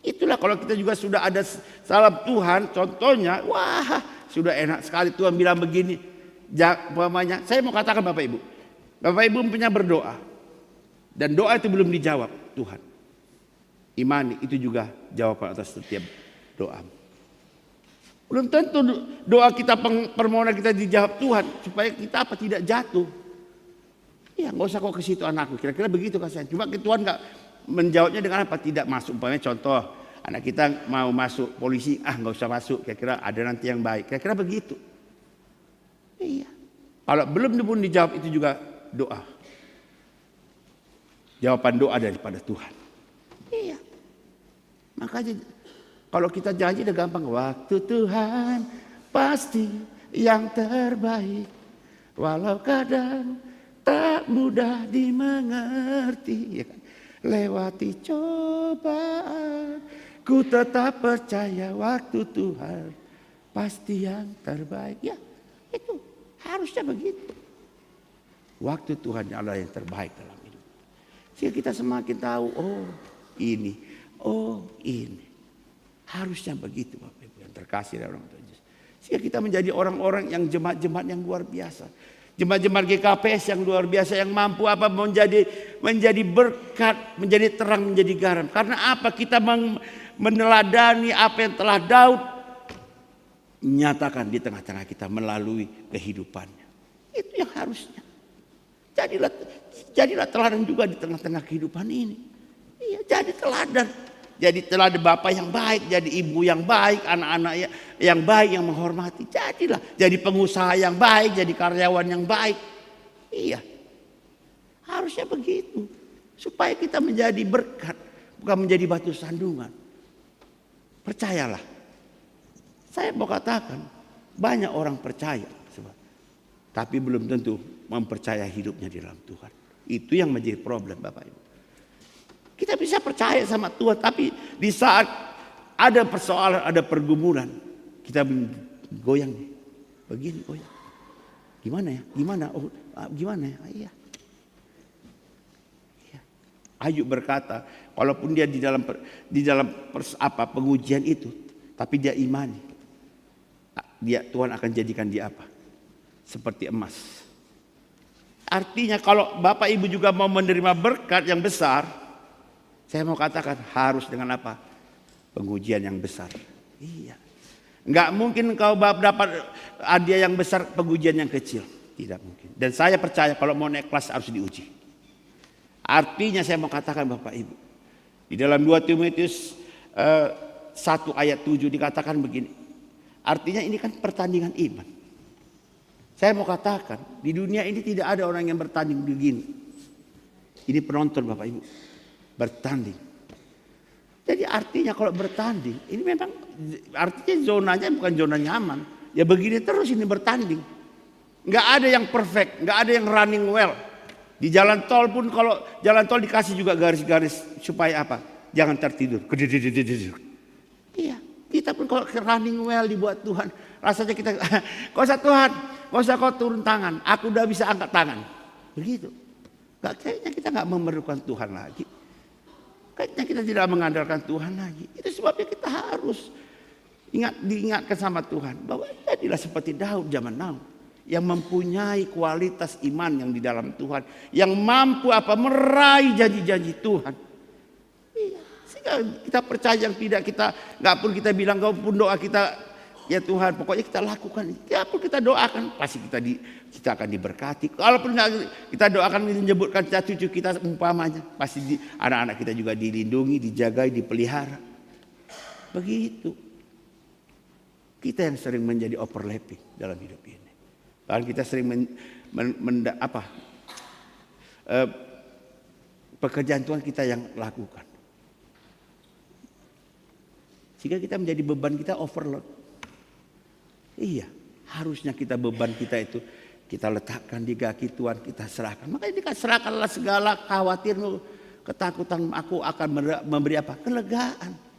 Itulah kalau kita juga sudah ada salam Tuhan, contohnya, wah, sudah enak sekali. Tuhan bilang begini, saya mau katakan Bapak Ibu punya berdoa dan doa itu belum dijawab Tuhan. Imani itu juga jawaban atas setiap doa. Belum tentu doa kita, permohonan kita dijawab Tuhan supaya kita tidak jatuh. Ya nggak usah kok ke situ anakku, kira-kira begitu kan saya. Cuma Tuhan nggak menjawabnya dengan apa? Tidak masuk. Umpamanya contoh, anak kita mau masuk polisi, nggak usah masuk, kira-kira ada nanti yang baik, kira-kira begitu. Iya. Kalau belum pun dijawab itu juga doa. Jawaban doa daripada Tuhan. Iya. Makanya kalau kita janji udah gampang. Waktu Tuhan pasti yang terbaik, walau kadang tak mudah dimengerti. Ya kan? Lewati cobaan, ku tetap percaya waktu Tuhan pasti yang terbaik. Ya, itu harusnya begitu. Waktu Tuhan adalah yang terbaik dalam hidup. Sehingga kita semakin tahu, oh ini. Harusnya begitu Bapak Ibu yang terkasih dari orang tua Yesus. Sehingga kita menjadi orang-orang yang jemaat-jemaat yang luar biasa. Jemaat-jemaat GKPS yang luar biasa, yang mampu menjadi berkat, menjadi terang, menjadi garam. Karena apa? Kita meneladani apa yang telah Daud nyatakan di tengah-tengah kita melalui kehidupannya. Itu yang harusnya. Jadilah teladan juga di tengah-tengah kehidupan ini. Iya, jadi teladan. Jadi teladan bapak yang baik, jadi ibu yang baik, anak-anak yang baik, yang menghormati. Jadilah, jadi pengusaha yang baik, jadi karyawan yang baik. Iya, harusnya begitu. Supaya kita menjadi berkat, bukan menjadi batu sandungan. Percayalah. Saya mau katakan, banyak orang percaya. Tapi belum tentu mempercayai hidupnya di dalam Tuhan. Itu yang menjadi problem Bapak Ibu. Kita bisa percaya sama Tuhan, tapi di saat ada persoalan, ada pergumulan, kita goyang, begini goyang. Gimana ya? Gimana? Oh, gimana ya? Iya. Ayub berkata, walaupun dia di dalam pengujian itu, tapi dia imani, Tuhan akan jadikan dia apa? Seperti emas. Artinya kalau Bapak Ibu juga mau menerima berkat yang besar, saya mau katakan harus dengan apa? Pengujian yang besar. Iya. Enggak mungkin kau dapat hadiah yang besar, pengujian yang kecil. Tidak mungkin. Dan saya percaya kalau mau naik kelas harus diuji. Artinya saya mau katakan Bapak Ibu. Di dalam 2 Timotius 1 ayat 7 dikatakan begini. Artinya ini kan pertandingan iman. Saya mau katakan di dunia ini tidak ada orang yang bertanding begini. Ini penonton Bapak Ibu. Bertanding. Jadi artinya kalau bertanding, ini memang artinya zonanya bukan zona nyaman. Ya begini terus ini bertanding. Nggak ada yang perfect, nggak ada yang running well. Di jalan tol pun kalau jalan tol dikasih juga garis-garis supaya apa? Jangan tertidur. Iya, kita pun kalau running well dibuat Tuhan, rasanya kita, kok usah Tuhan, Gak usah kau turun tangan, aku udah bisa angkat tangan. Begitu. Kayaknya kita gak memerlukan Tuhan lagi. Kayaknya kita tidak mengandalkan Tuhan lagi. Itu sebabnya kita harus diingatkan sama Tuhan bahwa jadilah seperti Daud zaman now, yang mempunyai kualitas iman yang di dalam Tuhan, yang mampu meraih janji-janji Tuhan. Iya, sehingga kita percaya yang tidak kita nggak pun kita bilang, kau pun doa kita, ya Tuhan, pokoknya kita lakukan. Ya pun kita doakan, pasti kita akan diberkati. Kalaupun nggak kita doakan menyebutkan cucu kita umpamanya, pasti anak-anak kita juga dilindungi, dijagai, dipelihara. Begitu. Kita yang sering menjadi overlapping dalam hidup ini. Bahkan kita sering pekerjaan Tuhan kita yang lakukan. Sehingga kita menjadi beban kita overload. Iya, harusnya kita beban kita itu kita letakkan di kaki Tuhan, kita serahkan. Makanya kita serahkanlah segala khawatirmu, ketakutan, aku akan memberi apa? Kelegaan.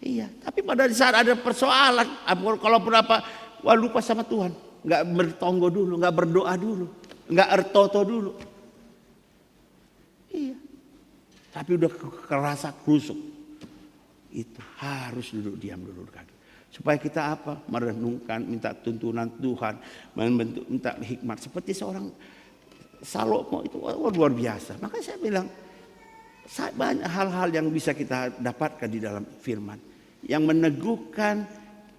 Iya, tapi pada saat ada persoalan, kalaupun lupa sama Tuhan, nggak bertonggo dulu, nggak berdoa dulu, nggak ertoto dulu. Iya, tapi udah kerasa kusuk, itu harus duduk diam dulu kaki. Supaya kita merenungkan, minta tuntunan Tuhan, minta hikmat. Seperti seorang Salomo itu luar biasa. Maka saya bilang, banyak hal-hal yang bisa kita dapatkan di dalam firman. Yang meneguhkan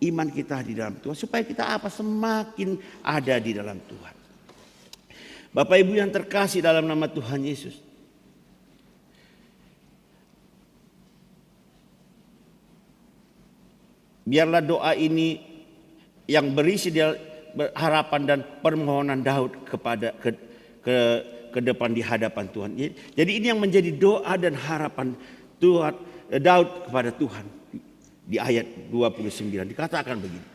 iman kita di dalam Tuhan. Supaya kita semakin ada di dalam Tuhan. Bapak Ibu yang terkasih dalam nama Tuhan Yesus. Biarlah doa ini yang berisi harapan dan permohonan Daud kepada ke depan di hadapan Tuhan. Jadi ini yang menjadi doa dan harapan Daud kepada Tuhan. Di ayat 29 dikatakan begini.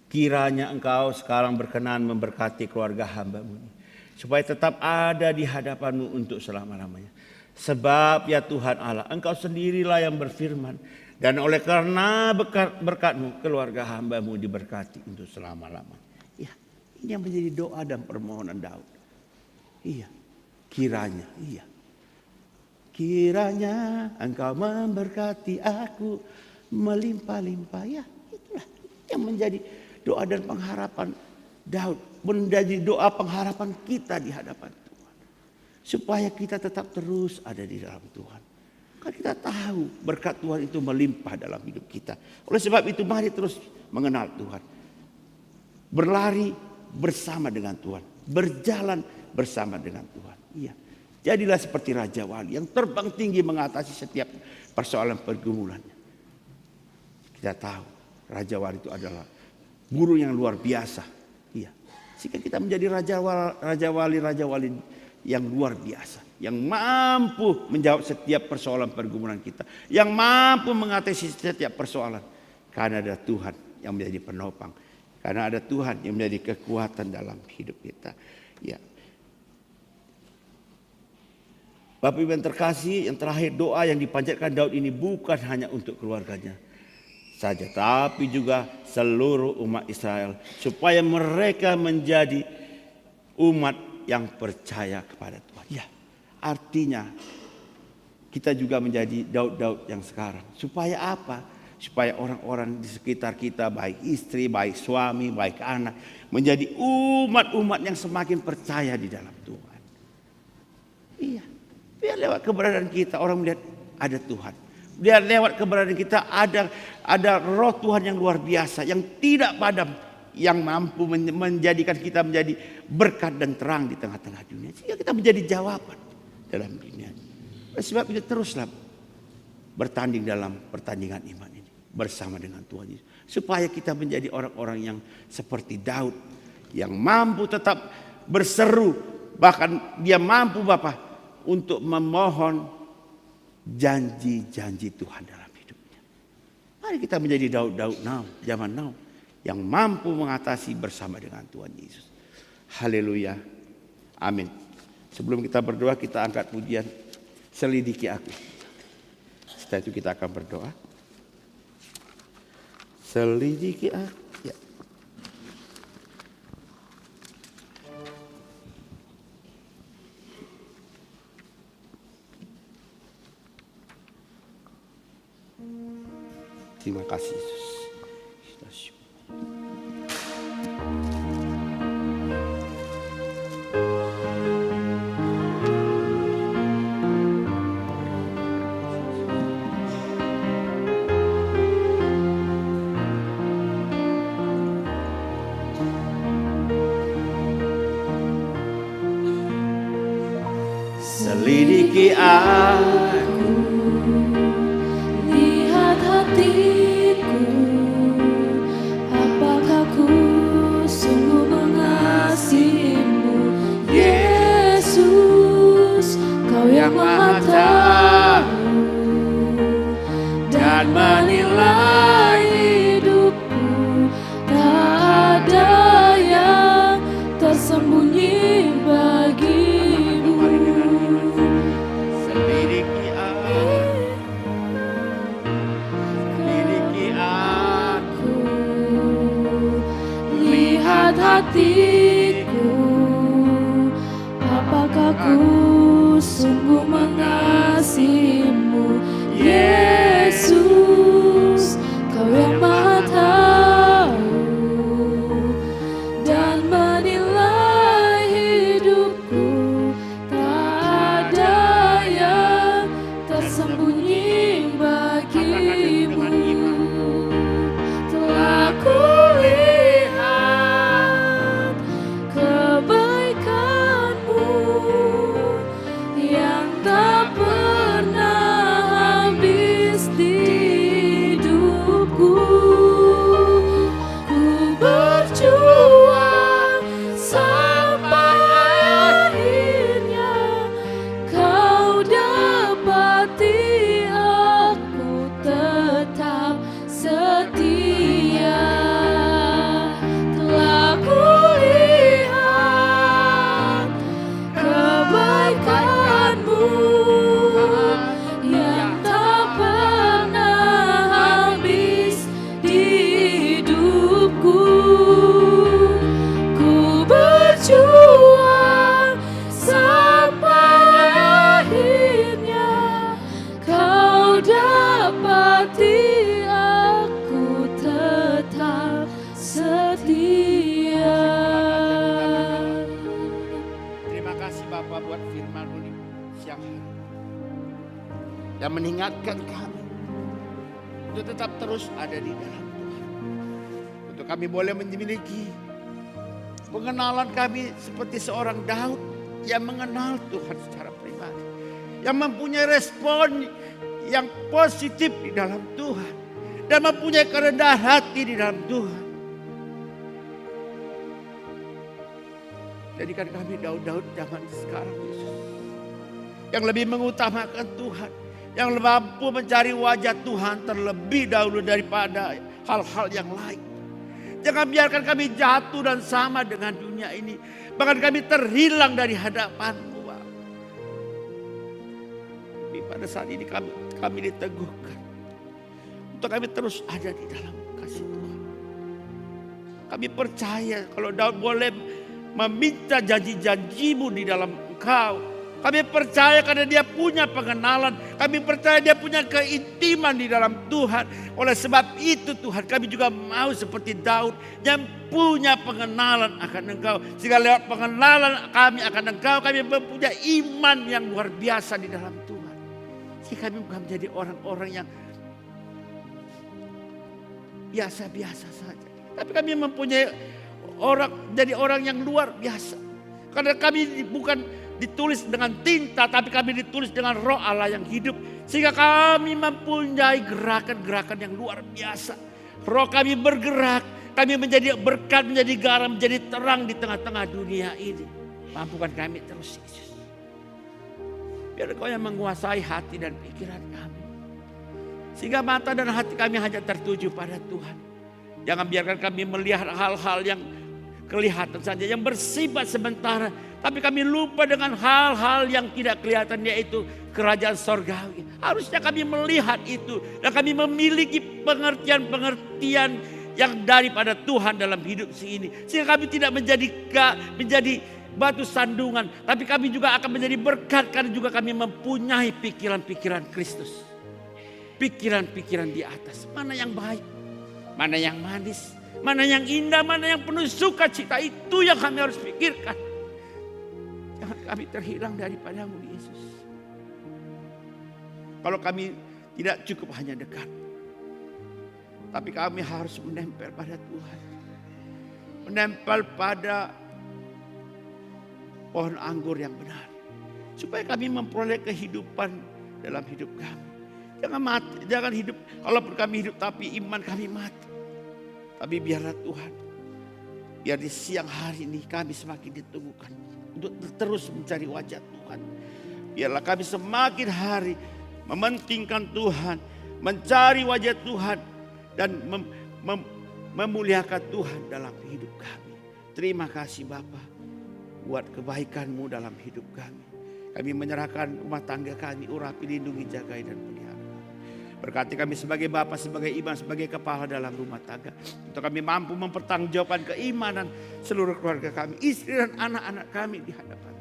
Kiranya engkau sekarang berkenan memberkati keluarga hamba-Mu ini, supaya tetap ada di hadapan-Mu untuk selama-lamanya. Sebab ya Tuhan Allah, engkau sendirilah yang berfirman, dan oleh karena berkat-Mu keluarga hamba-Mu diberkati untuk selama-lamanya. Ya, ini yang menjadi doa dan permohonan Daud. Iya, kiranya, iya. Kiranya engkau memberkati aku melimpah-limpah. Ya, itulah yang menjadi doa dan pengharapan Daud, menjadi doa pengharapan kita di hadapan Tuhan, supaya kita tetap terus ada di dalam Tuhan. Karena kita tahu berkat Tuhan itu melimpah dalam hidup kita. Oleh sebab itu mari terus mengenal Tuhan, berlari bersama dengan Tuhan, berjalan bersama dengan Tuhan. Iya, jadilah seperti Raja Wali yang terbang tinggi mengatasi setiap persoalan pergumulannya. Kita tahu Raja Wali itu adalah guru yang luar biasa. Iya. Sehingga kita menjadi raja wali yang luar biasa, yang mampu menjawab setiap persoalan pergumulan kita, yang mampu mengatasi setiap persoalan. Karena ada Tuhan yang menjadi penopang, karena ada Tuhan yang menjadi kekuatan dalam hidup kita. Ya. Bapak Ibu yang terkasih, yang terakhir doa yang dipanjatkan Daud ini bukan hanya untuk keluarganya saja, tapi juga seluruh umat Israel, supaya mereka menjadi umat yang percaya kepada Tuhan. Ya, artinya kita juga menjadi Daud-Daud yang sekarang. Supaya apa? Supaya orang-orang di sekitar kita, baik istri, baik suami, baik anak, menjadi umat-umat yang semakin percaya di dalam Tuhan. Iya, biar lewat keberadaan kita orang melihat ada Tuhan. Dia lewat keberadaan kita ada roh Tuhan yang luar biasa, yang tidak padam, yang mampu menjadikan kita menjadi berkat dan terang di tengah-tengah dunia. Sehingga kita menjadi jawaban dalam dunia. Oleh sebab itu teruslah bertanding dalam pertandingan iman ini bersama dengan Tuhan Yesus. Supaya kita menjadi orang-orang yang seperti Daud, yang mampu tetap berseru, bahkan dia mampu untuk memohon janji-janji Tuhan dalam hidupnya. Mari kita menjadi Daud-Daud now, zaman now, yang mampu mengatasi bersama dengan Tuhan Yesus. Haleluya. Amin. Sebelum kita berdoa, kita angkat pujian Selidiki Aku. Setelah itu kita akan berdoa. Selidiki aku. Ya. Terima kasih Yesus. Kita syukur. Selidiki aku, lihat hatiku, apakah ku sungguh mengasihimu, Yesus, Kau yang Maha Tahu dan menilai hidupku, tak ada yang tersembunyi bagimu. selidiki aku, Lihat hatiku, apakah ku sungguh mengasihimu, Yesus, Kau yang Maha Tahu dan menilai hidupku, tak ada yang tersembunyi bagimu. Telah kulihat kebaikan-Mu yang tak pernah habis di hidupku. Ku berjuang sampai akhirnya Kau dapati aku tetap setia. Telah kulihat kebaikan-Mu yang tak pernah habis di hidupku. Ku berjuang sampai akhirnya Kau dapati aku tetap setia. terima kasih Bapak buat firman-Mu di siang hari yang mengingatkan kami untuk tetap terus ada di dalam Tuhan. Untuk kami boleh memiliki pengenalan kami seperti seorang Daud yang mengenal Tuhan secara pribadi, yang mempunyai respon yang positif di dalam Tuhan dan mempunyai kerendahan hati di dalam Tuhan. Jadikan kami Daud-Daud zaman sekarang, Yesus, yang lebih mengutamakan Tuhan, yang mampu mencari wajah Tuhan terlebih dahulu daripada hal-hal yang lain. Jangan biarkan kami jatuh dan sama dengan dunia ini, bahkan kami terhilang dari hadapan-Mu, Bapa. Tapi pada saat ini kami diteguhkan untuk kami terus ada di dalam kasih Tuhan. Kami percaya kalau Daud boleh meminta janji-janji-Mu di dalam Engkau, kami percaya karena dia punya pengenalan. Kami percaya dia punya keintiman di dalam Tuhan. Oleh sebab itu Tuhan, kami juga mau seperti Daud yang punya pengenalan akan Engkau. Sehingga lewat pengenalan kami akan Engkau, kami mempunyai iman yang luar biasa di dalam Tuhan. Sehingga kami bukan menjadi orang-orang yang biasa-biasa saja, tapi kami mempunyai jadi orang yang luar biasa. Karena kami bukan ditulis dengan tinta, tapi kami ditulis dengan Roh Allah yang hidup. Sehingga kami mempunyai gerakan-gerakan yang luar biasa. Roh kami bergerak, kami menjadi berkat, menjadi garam, menjadi terang di tengah-tengah dunia ini. Mampukan kami terus, Yesus. Biar Engkau yang menguasai hati dan pikiran kami. Sehingga mata dan hati kami hanya tertuju pada Tuhan. Jangan biarkan kami melihat hal-hal yang kelihatan saja, yang bersifat sementara. Tapi kami lupa dengan hal-hal yang tidak kelihatan, yaitu kerajaan sorgawi. Harusnya kami melihat itu. Dan kami memiliki pengertian-pengertian yang daripada Tuhan dalam hidup ini. Sehingga kami tidak menjadi batu sandungan. Tapi kami juga akan menjadi berkat karena juga kami mempunyai pikiran-pikiran Kristus. pikiran-pikiran di atas. Mana yang baik, mana yang manis, mana yang indah, mana yang penuh sukacita. Itu yang kami harus pikirkan. Jangan kami terhilang daripada-Mu Yesus. Kalau kami tidak cukup hanya dekat, tapi kami harus menempel pada Tuhan. Menempel pada pohon anggur yang benar. Supaya kami memperoleh kehidupan dalam hidup kami. Jangan mati, jangan hidup. Kalaupun kami hidup tapi iman kami mati. Tapi biarlah Tuhan, biar di siang hari ini kami semakin diteguhkan untuk terus mencari wajah Tuhan. Biarlah kami semakin hari mementingkan Tuhan, mencari wajah Tuhan, dan memuliakan Tuhan dalam hidup kami. Terima kasih Bapa buat kebaikan-Mu dalam hidup kami. Kami menyerahkan rumah tangga kami, urapi, lindungi, jagai, dan pelihara. Berkati kami sebagai Bapa, sebagai imam, sebagai kepala dalam rumah tangga. Untuk kami mampu mempertanggungjawabkan keimanan seluruh keluarga kami, istri dan anak-anak kami di hadapan.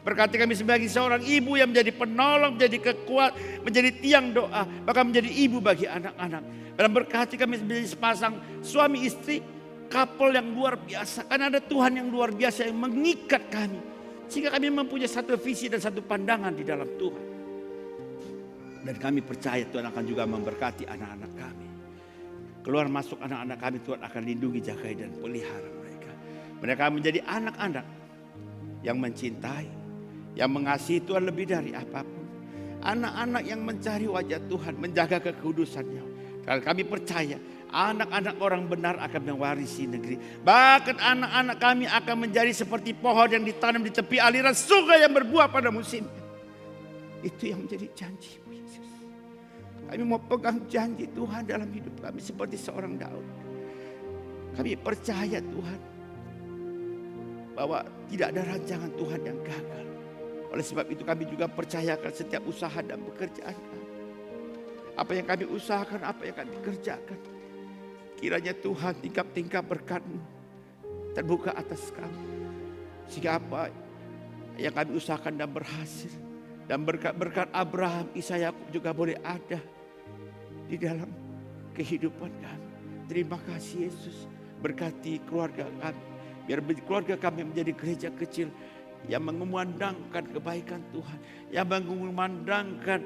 Berkati kami sebagai seorang ibu yang menjadi penolong, menjadi kekuat, menjadi tiang doa, bahkan menjadi ibu bagi anak-anak. Dan berkati kami menjadi sepasang suami istri, couple yang luar biasa. Karena ada Tuhan yang luar biasa yang mengikat kami. Sehingga kami mempunyai satu visi dan satu pandangan di dalam Tuhan. Dan kami percaya Tuhan akan juga memberkati anak-anak kami. Keluar masuk anak-anak kami Tuhan akan lindungi, jagai, dan pelihara mereka. Mereka menjadi anak-anak yang mencintai, yang mengasihi Tuhan lebih dari apapun. Anak-anak yang mencari wajah Tuhan, menjaga kekudusannya. Kalau kami percaya anak-anak orang benar akan mewarisi negeri. Bahkan anak-anak kami akan menjadi seperti pohon yang ditanam di tepi aliran sungai yang berbuah pada musim. Itu yang menjadi janji-Mu Yesus. Kami mau pegang janji Tuhan dalam hidup kami seperti seorang Daud. Kami percaya Tuhan bahwa tidak ada rancangan Tuhan yang gagal. Oleh sebab itu kami juga percayakan setiap usaha dan pekerjaan kami. Apa yang kami usahakan, apa yang kami kerjakan. Kiranya Tuhan tingkap-tingkap berkat-Mu terbuka atas kami. Sehingga apa yang kami usahakan dan berhasil. Dan berkat-berkat Abraham, Ishak, Yakub juga boleh ada di dalam kehidupan kami. Terima kasih Yesus. Berkati keluarga kami. Biar keluarga kami menjadi gereja kecil yang mengumandangkan kebaikan Tuhan. Yang mengumandangkan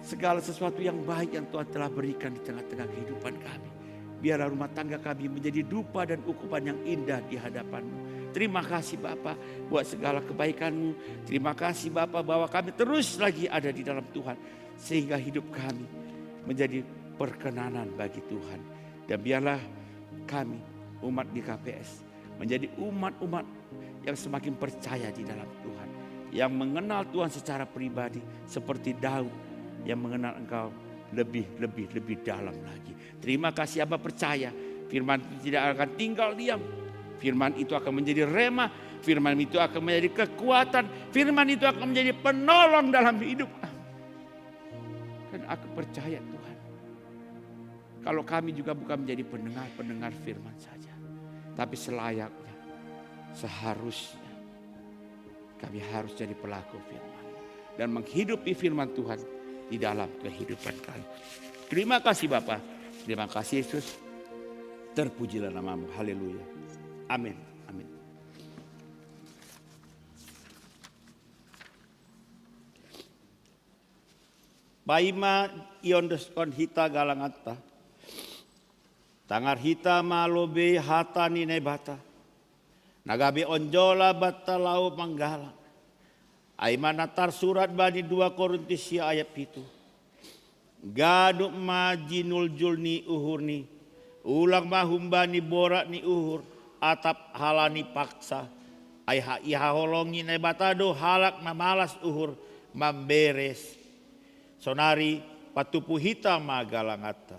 segala sesuatu yang baik yang Tuhan telah berikan di tengah-tengah kehidupan kami. Biarlah rumah tangga kami menjadi dupa dan ukupan yang indah di hadapan-Mu. Terima kasih Bapa buat segala kebaikan-Mu. Terima kasih Bapa bahwa kami terus lagi ada di dalam Tuhan. Sehingga hidup kami menjadi perkenanan bagi Tuhan. Dan biarlah kami umat di KPS menjadi umat-umat yang semakin percaya di dalam Tuhan. Yang mengenal Tuhan secara pribadi seperti Daud yang mengenal Engkau lebih dalam lagi. Terima kasih Abah percaya firman itu tidak akan tinggal diam. Firman itu akan menjadi rema, firman itu akan menjadi kekuatan, firman itu akan menjadi penolong dalam hidup kami. Dan aku percaya Tuhan, kalau kami juga bukan menjadi pendengar firman saja, tapi selayaknya, seharusnya kami harus jadi pelaku firman dan menghidupi firman Tuhan di dalam kehidupan kami. Terima kasih Bapa, terima kasih Yesus. Terpujilah nama-Mu. Haleluya. Amin. Amin. Baima iondeskon hita galangata. Tangar hita malobe hata nine bata. Nagabe onjola bata lau manggalang. Aimanatar surat bani 2 Korintus ya ayat itu. Gaduk majinul julni uhurni. Ulang mahumbani borak ni uhur. Atap halani paksa. Aiha iha holongi ne batado halak mamalas uhur. Mamberes. Sonari patupu hitam magalangata.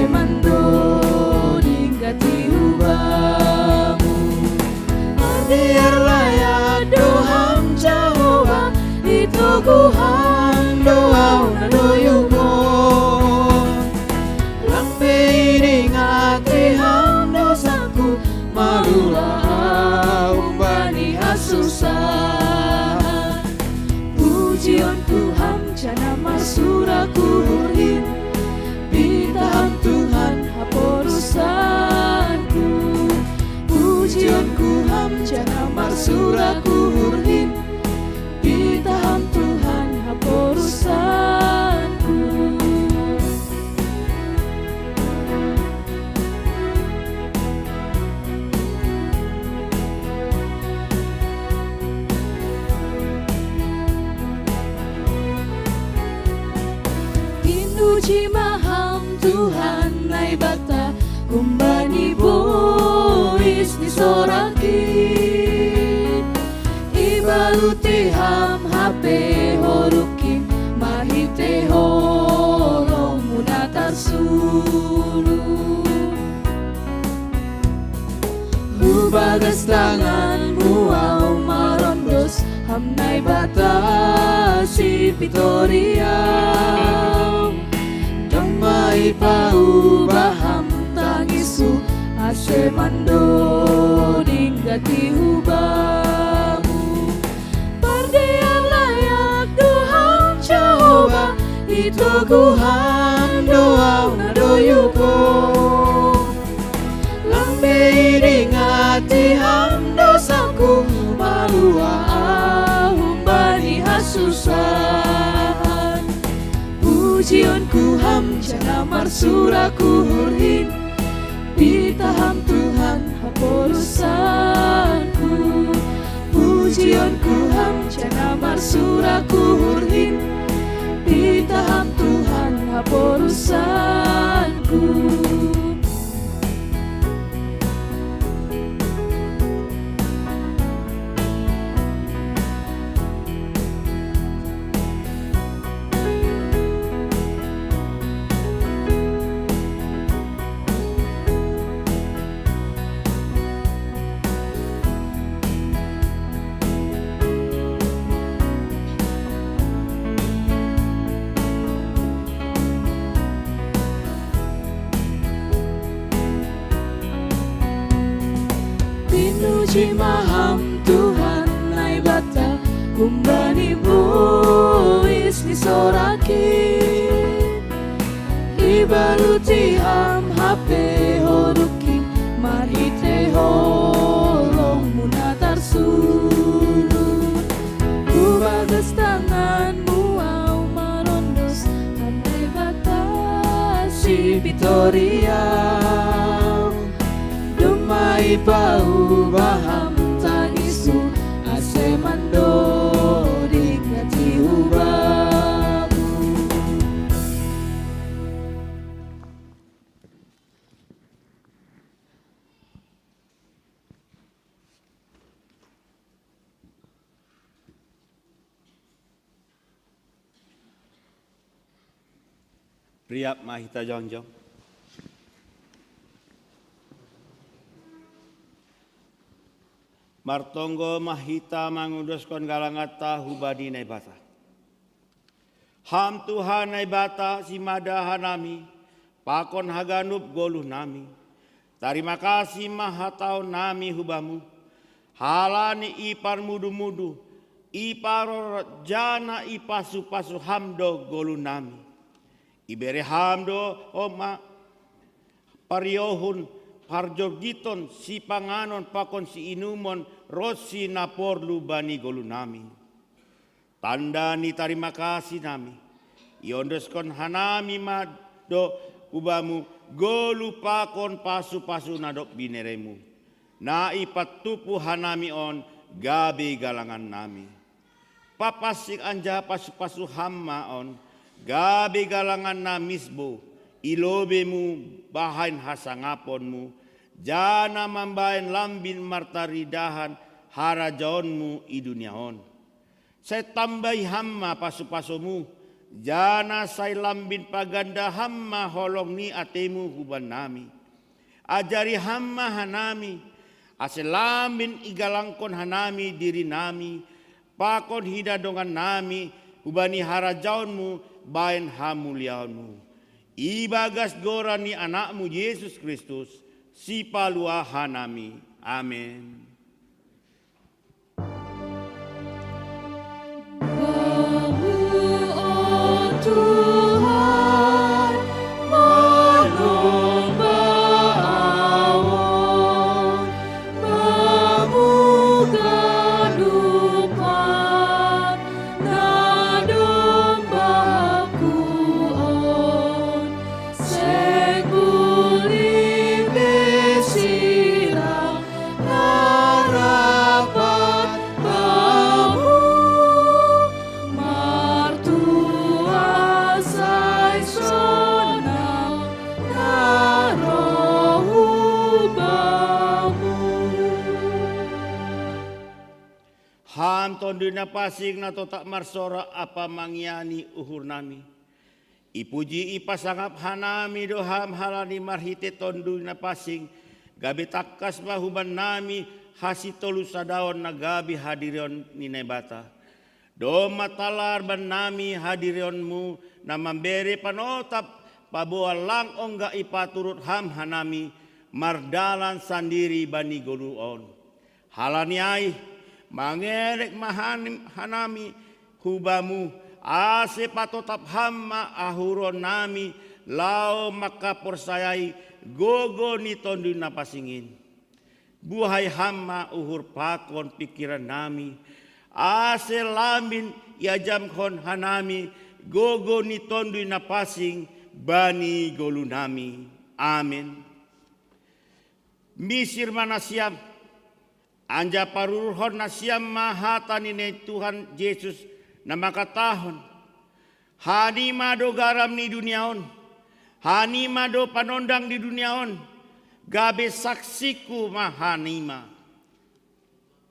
asemando dinggati ubamu. Biarlah ya doham Jehovah itu kuham doa nadoyumo. Lambe ingati ham dosaku malulah umbani hasusah. Pujian Tuhan jana masuraku hurhin bitaham Tuhan haporusanku. Pujianku ham jana masuraku hurhin bitaham Tuhan haporusanku. Pinuji maham Tuhan nai bata kumbani bois ni sorakin. Ibaluti ham hape horukim mahite holong munatar sulu. Hubagas tanganmu au marondos ham nai bata si Victoria. Domai paubaham tangisu asemando dinggati hubamu. Pardian layak doham Jehovah itu kuham doa nadoyuko. Lambe ingati ham dosaku malua umbani hasusan. Pujianku ham jana marsuraku hurhin bitaham Tuhan haporusanku. Pujianku ham jana marsuraku hurhin bitaham Tuhan haporusanku. Pinuji maham Tuhan nai bata kumbani bois ni sorakin. Ibaluti ham hape horuki marhite holong munatar sulu. Kubagas tanganmu au marondos ham nai bata si Victoria. Domai paubaham tangisu asemando dinggati ubamu. Priap mahita jongjong. Martonggo mahita manguduskan galangata hubadi nai bata. Ham Tuhan nai bata si madaha nami, pakon haganup goluh nami. Terima kasih mahatau nami hubamu, halani ipar mudu-mudu, ipar jana ipasu-pasu hamdo goluh nami. Ibere hamdo oma pariohun parjogiton si panganon pakon si inumon rosi naporlu bani golu nami. Tanda ni terima kasih nami. Iondeskon hanami mado ubamu golu pakon pasu-pasu nadok bineremu. Na ipatupu hanami on gabe galangan nami. Papasik anja pasu-pasu hamma on gabe galangan namisbo. Ilobemu bahain hasangaponmu, jana mambain lambin martaridahan harajaonmu i duniaon. Saya tambahi hamma pasu-pasumu, Jana sai lambin paganda hamma holong ni atemu huban nami. Ajari hamma hanami, aselambin igalangkon hanami diri nami, pakon hida dongan nami, hubani harajaunmu, bain hamuliaunmu. Ibagas gora ni anakmu Yesus Kristus, si palua hanami. Amin. Tuhan menyembah awan, memugar dupan, na dombaku on, sing buli besirang harapan kamu, martua sai sonang na rohu bamu. Ham tondu na pasing na totak marsora apa mangyani uhur nami. Ipuji ipasangap hanami doham halani marhite tondu na pasing. Gabi takas bahuban nami hasitolu sadaon na gabi hadirion ninebata. Do matalar ban nami hadirionmu na memberi panotap pabual lang ongga ipaturut ham hanami mardalan sandiri bani goluon. Halani ai mangerek mahanim hanami hubamu ase patotap hamma ahuron nami lao maka persayai gogo ni tondu napasingin. Buhai hamma uhur pakon pikiran nami ase lamin iajam kon hanami gogo ni tondu napasing bani golu nami. Amin. Misir manasiam anja paruruhon nasiam mahatani ne Tuhan Yesus na makatahon. Hani mado garam ni duniaon. Hani mado panondang di duniaon. Gabe saksiku mahanima.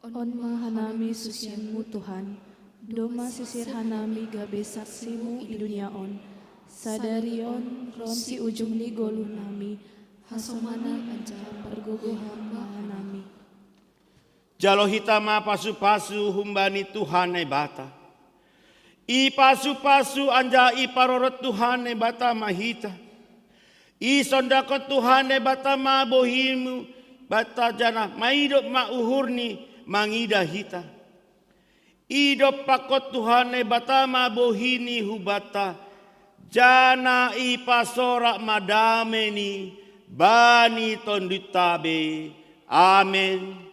On mahanami susianmu Tuhan, doma sisir hanami gabe saksimu i dunia on. Sadarion ronsi ujung ni golu nami, hasomana anca pergogohan mahanami. Jalo hitama pasu-pasu humbani Tuhan bata. I pasu-pasu anja i parorot Tuhan bata mahita. I sondakot Tuhan bata ma bohimu bata jana maidop ma uhurni mangida hita. Idop pakot Tuhan bata ma bohini hubata. Jana i pasora madameni bani tonditabe. Amen.